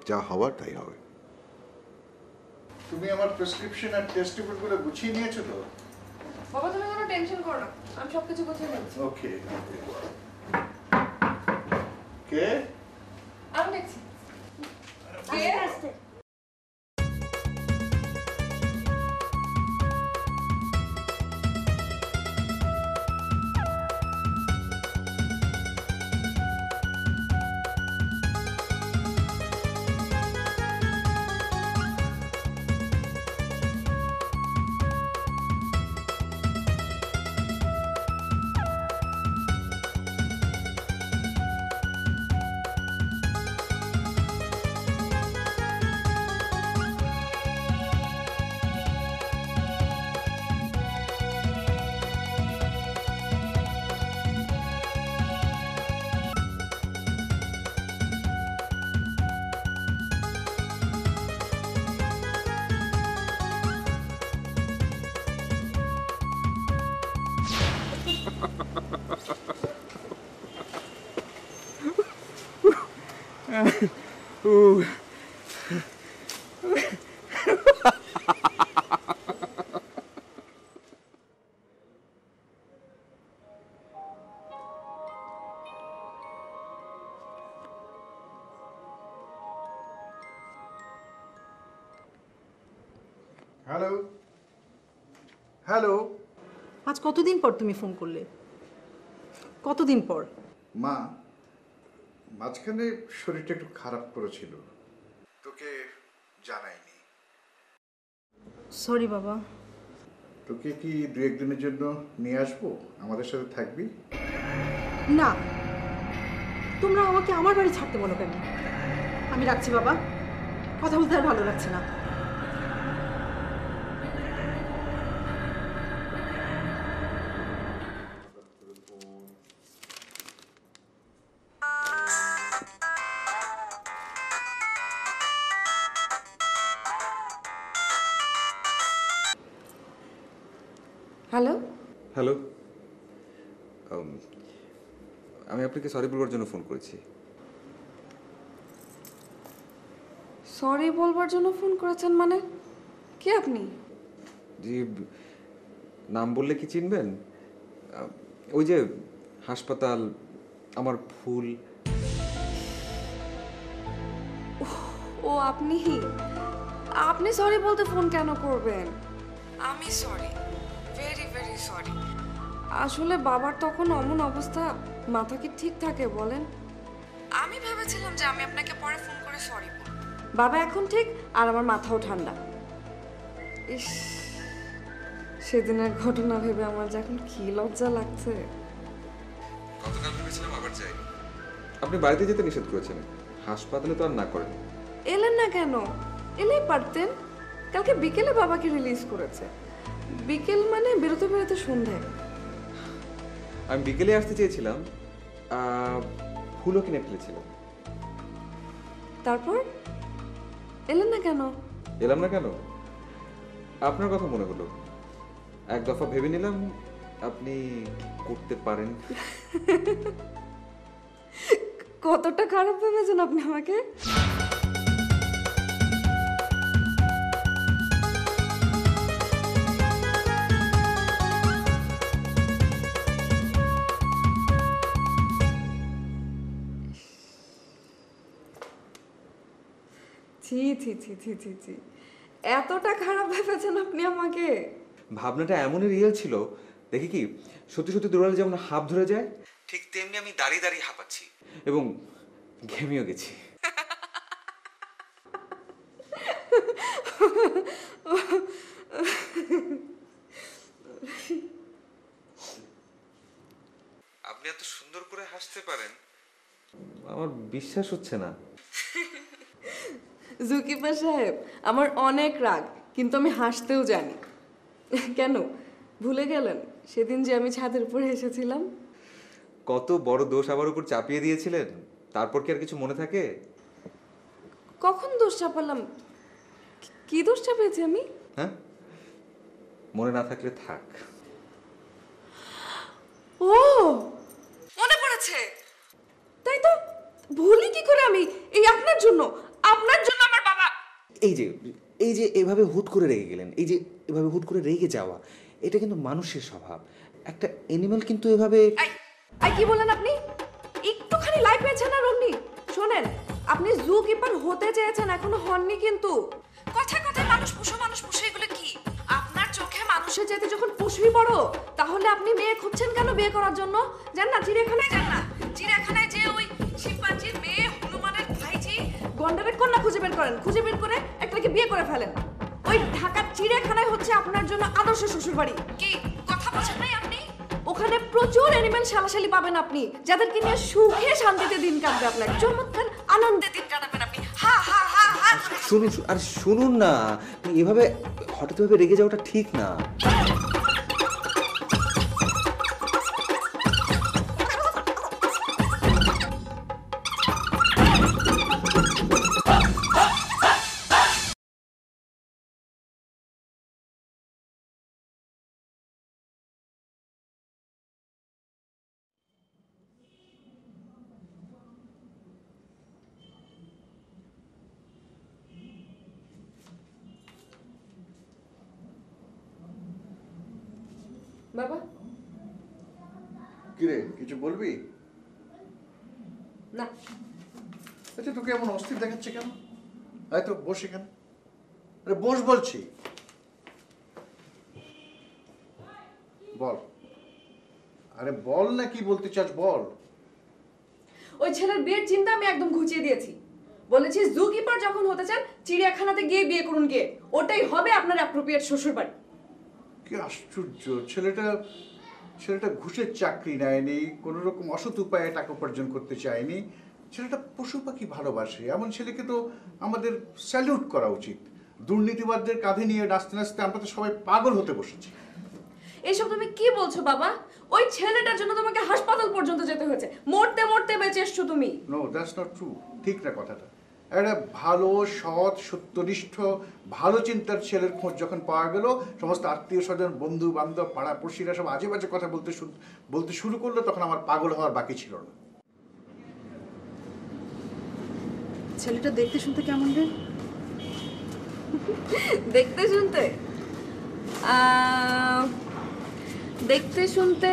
যা হবার তাই হবে। তুমি আমার প্রেসক্রিপশন আর টেস্ট রিপোর্টগুলো গুছিয়ে নিয়েছো তো? বাবা তুমি কোনো টেনশন করো না, আমি সবকিছু গুছিয়ে নিচ্ছি। ওকে। কে? আমি দেখছি। কে? আস্তে হ্যালো হ্যালো। আজ কতদিন পর তুমি ফোন করলে? কতদিন পর? মা, মাঝখানে শরীরটা একটু খারাপ করেছিল, তোকে জানাইনি। সরি বাবা। তোকে কি 2-1 দিনের জন্য নিয়ে আসবো? আমাদের সাথে থাকবি? না, তোমরা আমাকে আমার বাড়ি ছাড়তে বলো কেন? আমি রাখছি বাবা, কথা বলতে আর ভালো লাগছে না। হ্যালো হ্যালো, আমি আপনাকে সরি বলবার জন্য ফোন করেছি। সরি বলবার জন্য ফোন করেছেন মানে? কে আপনি? জি, নাম বললে কি চিনবেন? ওই যে হাসপাতাল, আমার ফুল। ও আপনি? আপনি সরি বলতে ফোন কেন করবেন? আমি সরি, ভেরি ভেরি সরি। আসলে বাবার তখন অমন অবস্থা, মাথা কি ঠিক থাকে বলেন? আমি ভেবেছিলাম যে আমি আপনাকে পরে ফোন করে সরি বলব। বাবা এখন ঠিক আর আমার মাথাও ঠান্ডা। ইস, সেদিনের ঘটনা ভেবে আমার যে এখন কি লজ্জা লাগছে। গতকাল ভেবেছিলাম আবার যাই, আপনি বাড়িতে যেতে নিষেধ করেছেন, হাসপাতালে তো আর না করেন। এলেন না কেন? এলেই পারতেন। কালকে বিকেলে বাবাকে রিলিজ করেছে। বিকেল মানে বেরোতে বেরোতে সন্ধ্যায়। আমি বিকেলে আসতে চেয়েছিলাম, ফুলও কিনে ফেলেছিলাম। তারপর এলেন না কেন? এলাম না কেন? আপনার কথা মনে হলো, এক দফা ভেবে নিলাম আপনি করতে পারেন। কতটা খারাপ ভেবেছেন আপনি আমাকে? ছি ছি ছি ছি ছি ছি, এতটা খারাপ ভেবেছেন আপনি আমাকে? ভাবনাটা এমনই রিয়েল ছিল, দেখি কি সত্যি সত্যি দৌড়ালে যেমন হাঁপ ধরে যায়, ঠিক তেমনি আমি দাঁড়িয়ে দাঁড়িয়ে হাঁপাচ্ছি এবং ঘেমেও গেছি। আপনি এত সুন্দর করে হাসতে পারেন, আমার বিশ্বাস হচ্ছে না। জুকিপার সাহেব, আমার অনেক রাগ, কিন্তু আমি হাসতেও জানি। কেন ভুলে গেলেন সেদিন যে আমি ছাদের উপরে এসেছিলাম? কত বড় দোষ আমার উপর চাপিয়ে দিয়েছিলেন, তারপর কি আর কিছু মনে থাকে? কখন দোষ চাপালাম? কি দোষ চাপিয়েছি আমি? হ্যাঁ, মনে না থাকলে থাক। ও মনে পড়েছে, তাই তো। ভুলি কি করে আমি? এই আপনার জন্য আমার বাবা। এই যে এভাবে হুট করে রেগে গেলেন, এই যে এভাবে হুট করে রেগে যাওয়া, এটা কিন্তু মানুষের স্বভাব। একটা অ্যানিমাল কিন্তু এভাবে। আই কি বলেন আপনি? একটুখানি লাই পেয়েছেন না রন্নি? শোনেন, আপনি জু কিপার হতে চেয়েছেন, এখনো হননি কিন্তু। কথায় কথায় মানুষ পুষো এগুলো কি? আপনার চোখে মানুষের চাইতে যখন পশুই বড়, তাহলে আপনি মেয়ে খুঁজছেন কেন বিয়ে করার জন্য? যান না চিড়িয়াখানায়, যান না চিড়িয়াখানায় যে ওই শিম্পাঞ্জির মেয়ে, হনুমানের ভাইজি গন্ডারের কন্যা খুঁজে বের করেন, খুঁজে বের করে একটাকে বিয়ে করে ফেলেন। ওই ঢাকার চিড়িয়াখানায় হচ্ছে আপনার জন্য আদর্শ শ্বশুরবাড়ি। কি কথা বলছেন নাই আপনি? ওখানে প্রচুর অ্যানিমেল শালাশালি পাবেন আপনি, যাদেরকে নিয়ে সুখে শান্তিতে দিন কাটবে, আপনার চমৎকার আনন্দে দিন কাটাবেন আপনি। হা হা হা হা। শুনুন না, এভাবে হঠাৎ ভাবে রেগে যাওয়াটা ঠিক না। বাবা, কিরে কিছু বলবি? না। আচ্ছা, তোকে এমন অস্থির দেখাচ্ছে কেন? হয়তো বস এখানে। আরে বস বলছি। বল, আরে বল না, কি বলতে চাস বল। ওই ছেলের বিয়ের চিন্তা আমি একদম ঘুচিয়ে দিয়েছি। বলেছি জু কিপার যখন হতে চান, চিড়িয়াখানাতে গিয়ে বিয়ে করুন গিয়ে, ওটাই হবে আপনার অ্যাপ্রোপ্রিয়েট শ্বশুরবাড়ি। কি আশ্চর্য! ছেলেটা ঘুষের চাকরি নেয়নি, কোনো রকম অসৎ উপায়ে টাকা উপার্জন করতে চায়নি। ছেলেটা পশু পাখি ভালোবাসে। এমন ছেলেকে তো আমাদের স্যালিউট করা উচিত। দুর্নীতিবাদদের কাঁধে নিয়ে নাচতে নাচতে আমরা তো সবাই পাগল হতে বসেছি। এইসব তুমি কি বলছো বাবা? ওই ছেলেটার জন্য তোমাকে হাসপাতাল পর্যন্ত যেতে হয়েছে, মরতে মরতে বেঁচে এসছো তুমি। No, that's not true. ঠিক না কথাটা। একটা ভালো, সৎ, সত্যনিষ্ঠ, ভালো চিন্তার ছেলের খোঁজ যখন পাওয়া গেল, সমস্ত আত্মীয় স্বজন, বন্ধু বান্ধব, পাড়া পড়শিরা সব আজে বাজে কথা বলতে শুরু করলো, তখন আমার পাগল হওয়ার বাকি ছিল না। ছেলেটা দেখতে শুনতে কেমন রে? দেখতে শুনতে দেখতে শুনতে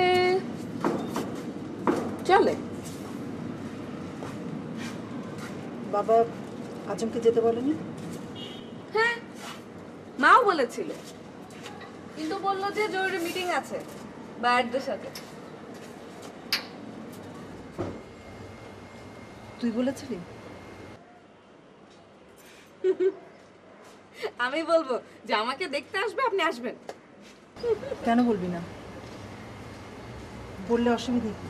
চলে। বাবা আজমকে যেতে বলেনি? হ্যাঁ, মাও বলেছিল, কিন্তু বললো যে জরুরি মিটিং আছে বায়ারদের সাথে। তুই বলেছিলি? আমি বলবো যে আমাকে দেখতে আসবে, আপনি আসবেন। কেন বলবি না? বললে অসুবিধা কি?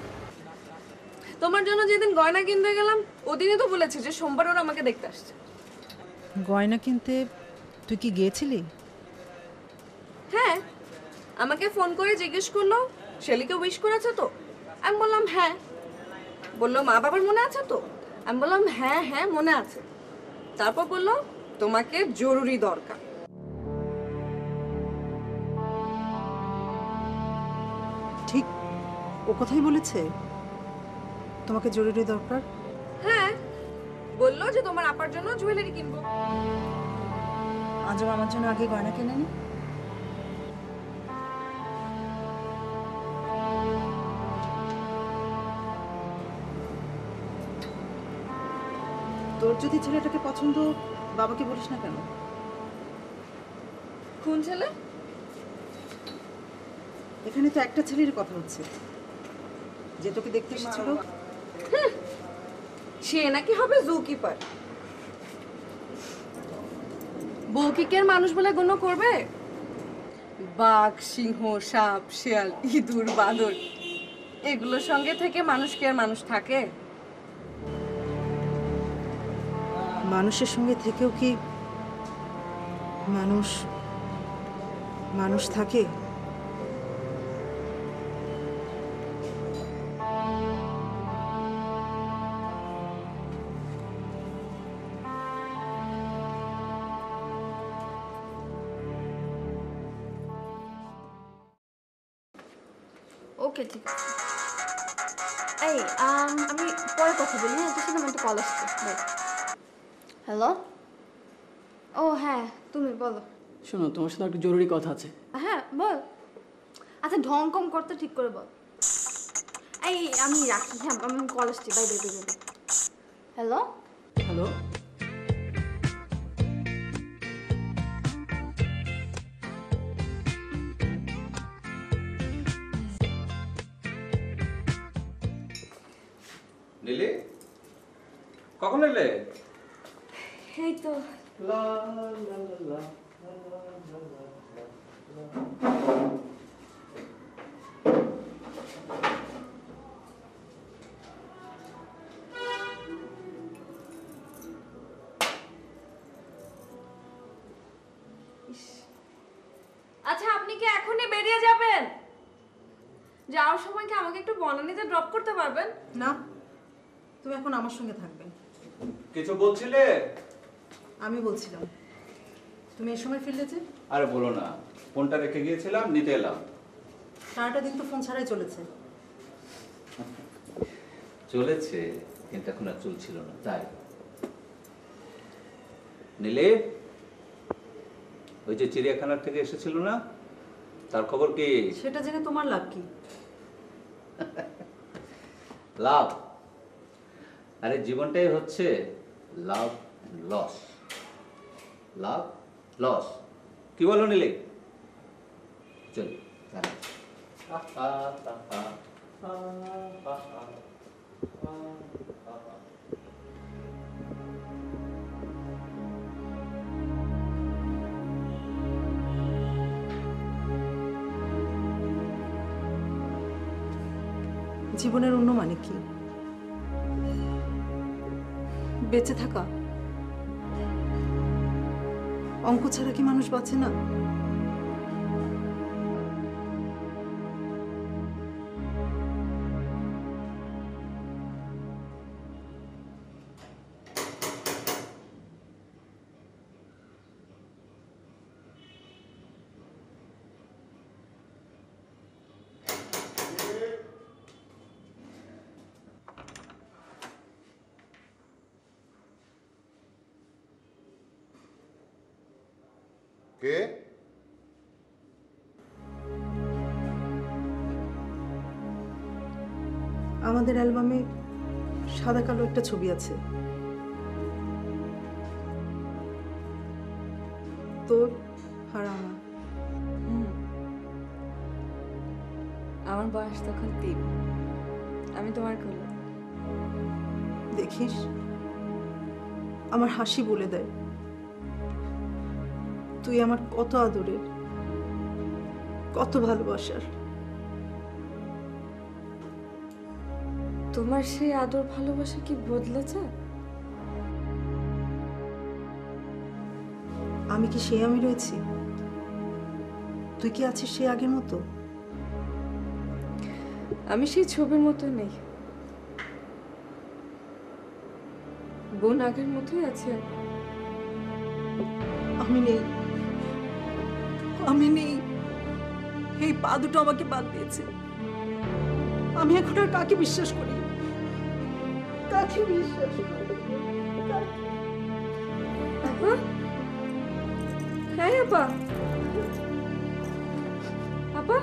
তোমার জন্য যেদিন গয়না কিনতে গেলাম, ওদিনই তো বলেছি যে সোমবার ওরা আমাকে দেখতে আসছে। গয়না কিনতে তুই কি গিয়েছিলি? হ্যাঁ, আমাকে ফোন করে জিজ্ঞেস করলো শেলিকে উইশ করেছে তো। আমি বললাম হ্যাঁ। বললো মা বাবার মনে আছে তো। আমি বললাম হ্যাঁ হ্যাঁ মনে আছে। তারপর বললো তোমাকে জরুরি দরকার। ঠিক ও কথাই বলেছে, তোমাকে জরুরি দরকার? হ্যাঁ, বললো যে তোমার আপার জন্য জুয়েলারি কিনবো। আজও আমার জন্য আগে গয়না কেনেনি? তোর যদি ছেলেটাকে পছন্দ, বাবাকে বলিস না কেন? কোন ছেলে? এখানে তো একটা ছেলের কথা হচ্ছে, যে তোকে দেখতে এসেছিল। সে নাকি হবে জু কিপার। বউকিকের মানুষ বলে গণ্য করবে? বাঘ, সিংহ, সাপ, শিয়াল, ইঁদুর, বাঁদর এগুলোর সঙ্গে থেকে মানুষ কি আর মানুষ থাকে? মানুষের সঙ্গে থেকেও কি মানুষ মানুষ থাকে? ওকে ঠিক আছে। এই আমি পরে কথা বলি। হ্যাঁ, তোর সাথে আমার একটা কল আসছে। বাই। হ্যালো। ও হ্যাঁ, তুমি বলো। শোনো, তোমার সাথে একটা জরুরি কথা আছে। হ্যাঁ বল। আচ্ছা ঢং কম করতে ঠিক করে বল। এই আমি রাখি। হ্যাঁ, আমার কল আসছে। Bye bye bye bye. Hello. Hello. নিলে কখন এলে? এই তো। আচ্ছা আপনি কি এখনই বেরিয়ে যাবেন? যাওয়ার সময় কি আমাকে একটু বনানীতে ড্রপ করতে পারবেন? না, তুমি এখন আমার সঙ্গে থাকবে। কিছু বলছিলে? আমি বলছিলাম, তুমি এই সময় ফিরলে যে? আরে বলো না, ফোনটা রেখে গিয়েছিলাম, নিতে এলাম। সারাটা দিন তো ফোন ছাড়াই চলেছে। চলেছে, কিন্তু এখন আর চলছিল না, তাই। নিলে ওই যে চিড়িয়াখানার থেকে এসেছিল না, তার খবর কি? সেটা জেনে তোমার লাভ কি? লাভ? আরে জীবনটাই হচ্ছে লাভ লস। লাভ লস, কি বলো নিলে? চল জীবনের অন্য মানে কি? বেঁচে থাকা। অঙ্ক ছাড়া কি মানুষ বাঁচে না? কে? আমাদের অ্যালবামে সাদা কালো একটা ছবি আছে, তোর আর আমার। আমার বয়স তখন 3। আমি তোমার কোলে। দেখিস, আমার হাসি বলে দেয় তুই আমার কত আদরের, কত ভালোবাসার। তোমার সেই আদর ভালোবাসা কি বদলেছে? আমি কি সে আমি রয়েছি? তুই কি আছিস সে আগের মতো? আমি সেই ছবির মতো নেই, বোন আগের মতোই আছে। আমি নেই, আমি নেই। এই পা দুটো আমাকে বাদ দিয়েছে। আমি এখন আর কাকে বিশ্বাস করি? কাকে বিশ্বাস করি? আপা, হ্যাঁ আপা, আপা,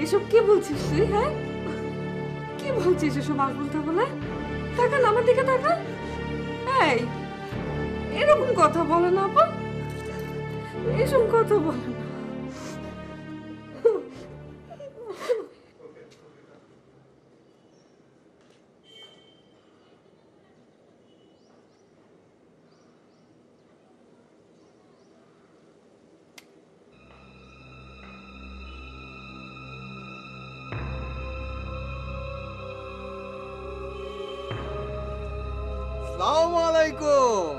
এসব কি বলছিস তুই? হ্যাঁ, কি বলছিস এসব আগুন বলে? তাকান আমার দিকে, তাকা। এই, এরকম কথা বলে না আপা, এসব কথা বলে না। আসসালামু আলাইকুম।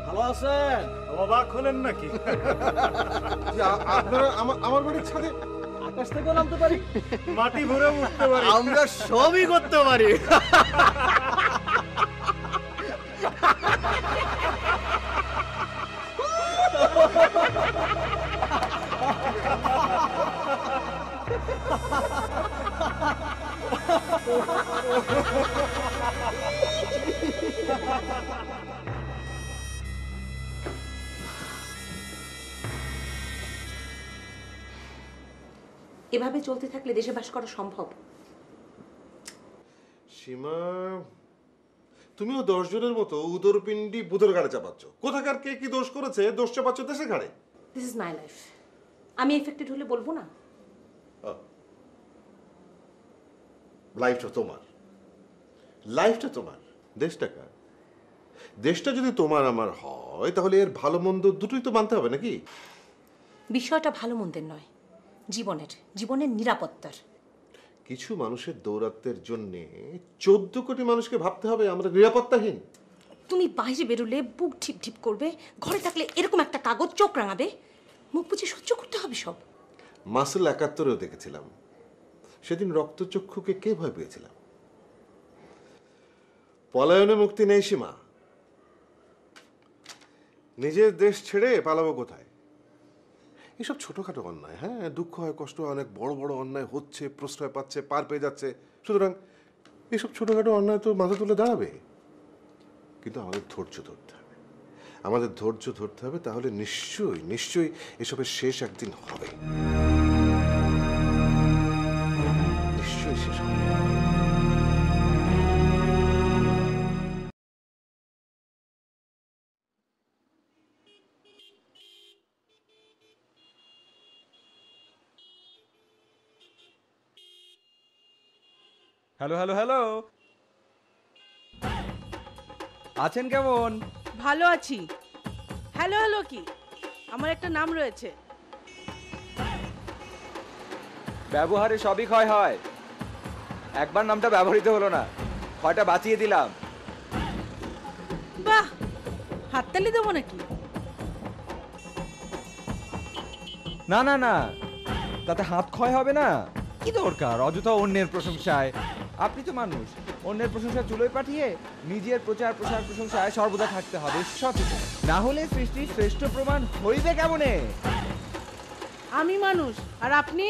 ভালো আছেন? অবাক হলেন নাকি? আপনারা আমার বাড়ির ছাদে আকাশ থেকেও নামতে পারি, মাটি ভরে উঠতে পারি, আমরা সবই করতে পারি। এভাবে চলতে থাকলে দেশে বাস করা সম্ভব? সীমা, তুমিও 10 জনের মতো উদরপিণ্ডি বুধের ঘাড়ে চাপাচ্ছ। কোথাকার কে কি দোষ করেছে, দোষ চাপাচ্ছ দেশের ঘাড়ে। This is my life. আমি এফেক্টেড হলে বলবো না? লাইফটা তোমার, লাইফটা তোমার, দেশটা কার? দেশটা যদি তোমার আমার হয় তাহলে এর ভালো মন্দ দুটোই তো মানতে হবে নাকি? বিষয়টা ভালো মন্দের নয়, জীবনের নিরাপত্তার। কিছু মানুষের দৌরাত্মের জন্য 14 কোটি মানুষকে ভাবতে হবে আমরা নিরাপত্তাহীন। তুমি বাইরে বেরোলে বুক ঢিপ ঢিপ করবে, ঘরে থাকলে এরকম একটা কাগজ চোখ রাঙাবে, মুখ বুঝে সহ্য করতে হবে সব। মাসল 71-এও দেখেছিলাম, সেদিন রক্তচক্ষুকে কে ভয় পেয়েছিলাম। পলায়নে মুক্তি নেই সীমা। নিজের দেশ ছেড়ে পালাবো কোথায়? এসব ছোটখাটো অন্যায়, হ্যাঁ দুঃখ হয়, কষ্ট হয়, অনেক বড় বড় অন্যায় হচ্ছে, প্রশ্রয় পাচ্ছে, পার পেয়ে যাচ্ছে। সুতরাং এসব ছোটখাটো অন্যায় তো মাথা তুলে দাঁড়াবে, কিন্তু আমাদের ধৈর্য ধরতে হবে। আমাদের ধৈর্য ধরতে হবে, তাহলে নিশ্চয়ই নিশ্চয়ই এসবের শেষ একদিন হবে, নিশ্চয়ই শেষ হবে। হ্যালো হ্যালো হ্যালো, আছেন কেমন? ভালো আছি। হ্যালো হ্যালো কি, আমার একটা নাম রয়েছে। ব্যবহারে সবই ক্ষয় হয়, একবার নামটা ব্যবহৃত হলো না, ক্ষয়টা বাঁচিয়ে দিলাম। বাহ, হাততালি দেবো নাকি? না না না, তাতে হাত ক্ষয় হবে না। কি দরকার অযথা অন্যের প্রশংসায়? আপনি তো মানুষ, অন্যের প্রশংসা চুলোয় পাঠিয়ে নিজের প্রচার প্রসার প্রশংসায় সর্বদা থাকতে হবে সচেতন, না হলে সৃষ্টির শ্রেষ্ঠ প্রমাণ হইবে কেমনে? আমি মানুষ আর আপনি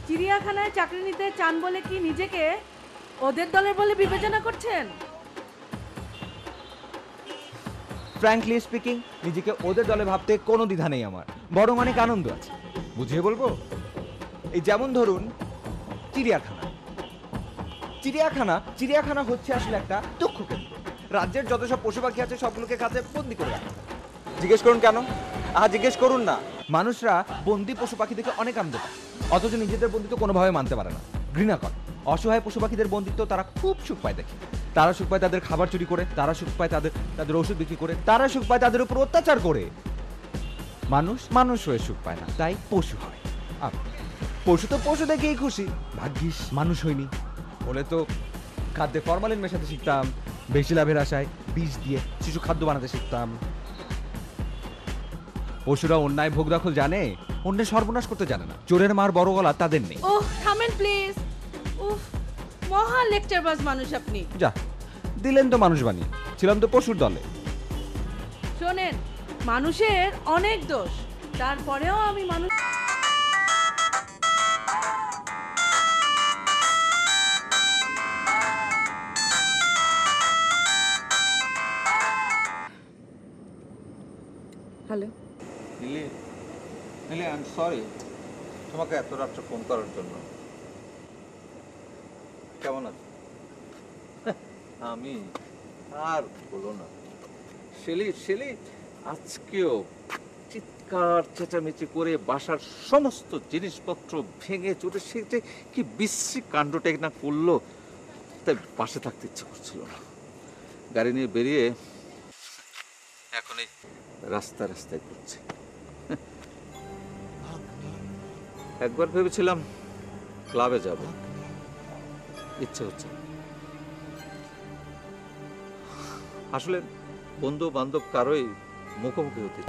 চিড়িয়াখানায় চাকরি নিতে চান বলে কি নিজেকে ওদের দলের বলে বিবেচনা করছেন? ফ্র্যাঙ্কলি স্পিকিং, নিজেকে ওদের দলে ভাবতে কোনো দ্বিধা নেই আমার, বরং অনেক আনন্দ আছে। বুঝিয়ে বলবো? এই যেমন ধরুন চিড়িয়াখানা। চিড়িয়াখানা হচ্ছে আসলে একটা দুঃখ কেন্দ্র। রাজ্যের যত সব পশু পাখি আছে সবগুলোকে কাছে বন্দি করে রাখা। জিজ্ঞেস করুন কেন? জিজ্ঞেস করুন না। মানুষরা বন্দি পশু পাখি দেখে অনেক আনন্দ পায়, অথচ নিজেদের বন্দিত্ব কোনোভাবে মানতে পারে না, ঘৃণা করে। অসহায় পশু পাখিদের বন্দিত্ব তারা খুব সুখ পায় দেখে। তারা সুখ পায় তাদের খাবার চুরি করে, তারা সুখ পায় তাদের ওষুধ বিক্রি করে, তারা সুখ পায় তাদের উপর অত্যাচার করে। মানুষ হয়ে সুখ পায় না, তাই পশু হয়। পশু তো পশু দেখেই খুশি, ভাগ্যিস মানুষ হইনি, হলে তো খাদ্যে ফরমালিন মেশাতে শিখতাম, বেশি লাভের আশায় বিষ দিয়ে শিশু খাদ্য বানাতে শিখতাম। পশুরা অন্যায় ভোগ দখল জানে, অন্যের সর্বনাশ করতে জানে না। চোরের মার বড় গলা তাদের নেই। ওহ থামেন প্লিজ। উফ, মহা লেকচারবাজ মানুষ আপনি। যা দিলেন তো মানুষ বানিয়ে, ছিলাম তো পশুর দলে। শোনেন, মানুষের অনেক দোষ, তারপরেও আমি মানুষ। Hello Neeli, Neeli I am sorry তোমাকে এত রাত্রে ফোন করার জন্য। কেমন আছো? আমি আর বলো না, শেলি আজকেও চিৎকার চেঁচামেচি করে বাসার সমস্ত জিনিসপত্র ভেঙে চুরে সে যে কি বিশ্রী কাণ্ডটা না করলো, তাই বাসে থাকতে ইচ্ছে করছিল না। গাড়ি নিয়ে বেরিয়ে এখন এই রাস্তায় রাস্তায় ঘুরছে। একবার ভেবেছিলাম ক্লাবে যাব, ইচ্ছে হচ্ছে। আসলে বন্ধু বান্ধব কারোই মুখোমুখি হতে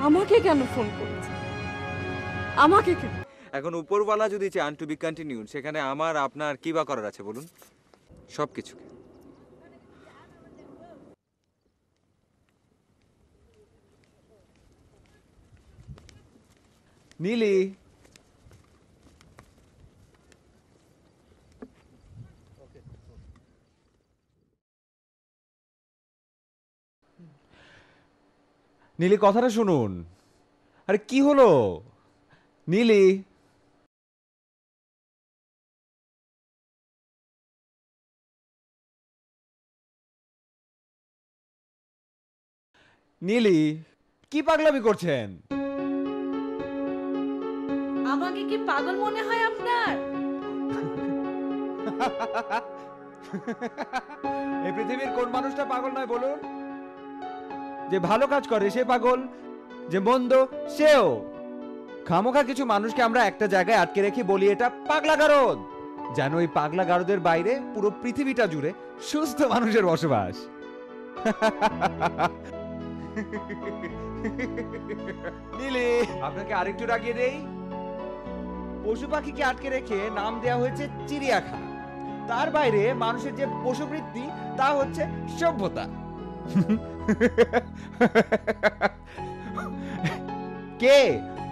আমাকে কেন ফোন করেছে? আমাকে কেন? এখন উপরওয়ালা যদি চান টু বি কন্টিনিউড, সেখানে আমার আপনার কি বা করার আছে বলুন? সব কিছু। নীলি, নীলি কথাটা শুনুন। আরে কি হলো নীলি? নীলি কি পাগলামি করছেন? আমাকে কি পাগল মনে হয় আপনার? এই পৃথিবীর কোন মানুষটা পাগল নয় বলুন? যে ভালো কাজ করে সে পাগল, যে মন্দ সেও। খামোখা কিছু মানুষকে আমরা একটা জায়গায় আটকে রেখে বলি এটা পাগলা গারদ, যেন ওই পাগলা গারদের বাইরে পুরো পৃথিবীটা জুড়ে সুস্থ মানুষের বসবাস। নীলি, আপনাকে আরেকটু রাগিয়ে দেই। পশু পাখিকে আটকে রেখে নাম দেওয়া হয়েছে চিড়িয়াখানা। তার বাইরে মানুষের যে পশুবৃত্তি তা হচ্ছে সভ্যতা। কে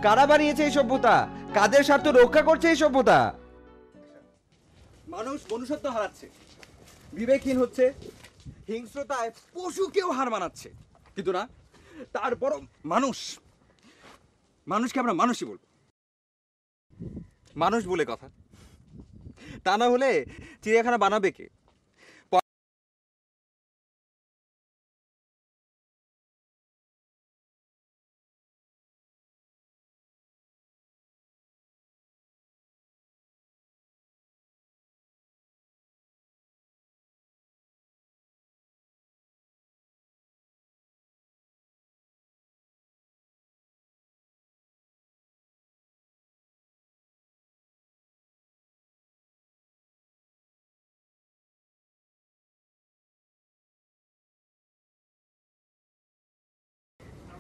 কারা বানিয়েছে এই সভ্যতা? কাদের স্বার্থ রক্ষা করছে এই সভ্যতা? মানুষ মনুষ্যত্ব হারাচ্ছে, বিবেকহীন হচ্ছে, হিংস্রতায় পশুকেও হার মানাচ্ছে। কিন্তু না, তারপর মানুষকে আমরা মানুষই বলবো। মানুষ বলে কথা, তা না হলে চিড়িয়াখানা বানাবে কে?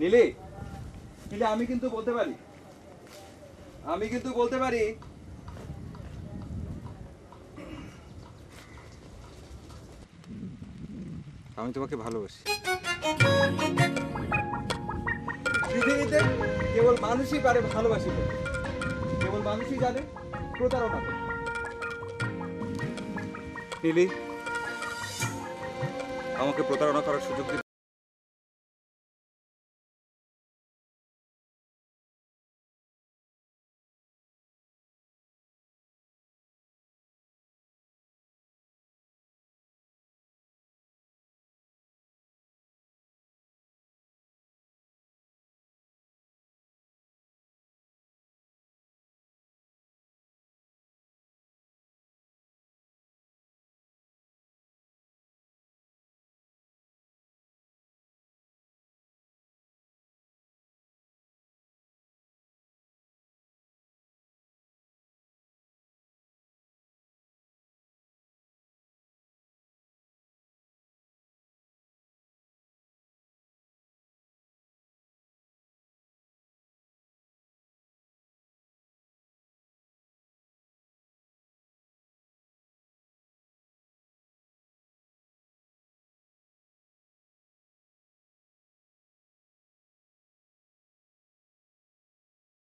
নীলি, নীলি আমি কিন্তু বলতে পারি, আমি তোমাকে ভালোবাসি। পৃথিবীতে কেবল মানুষই পারে ভালোবাসি বলতে, কেবল মানুষই জানে প্রতারণা করতে। নীলি, আমাকে প্রতারণা করার সুযোগ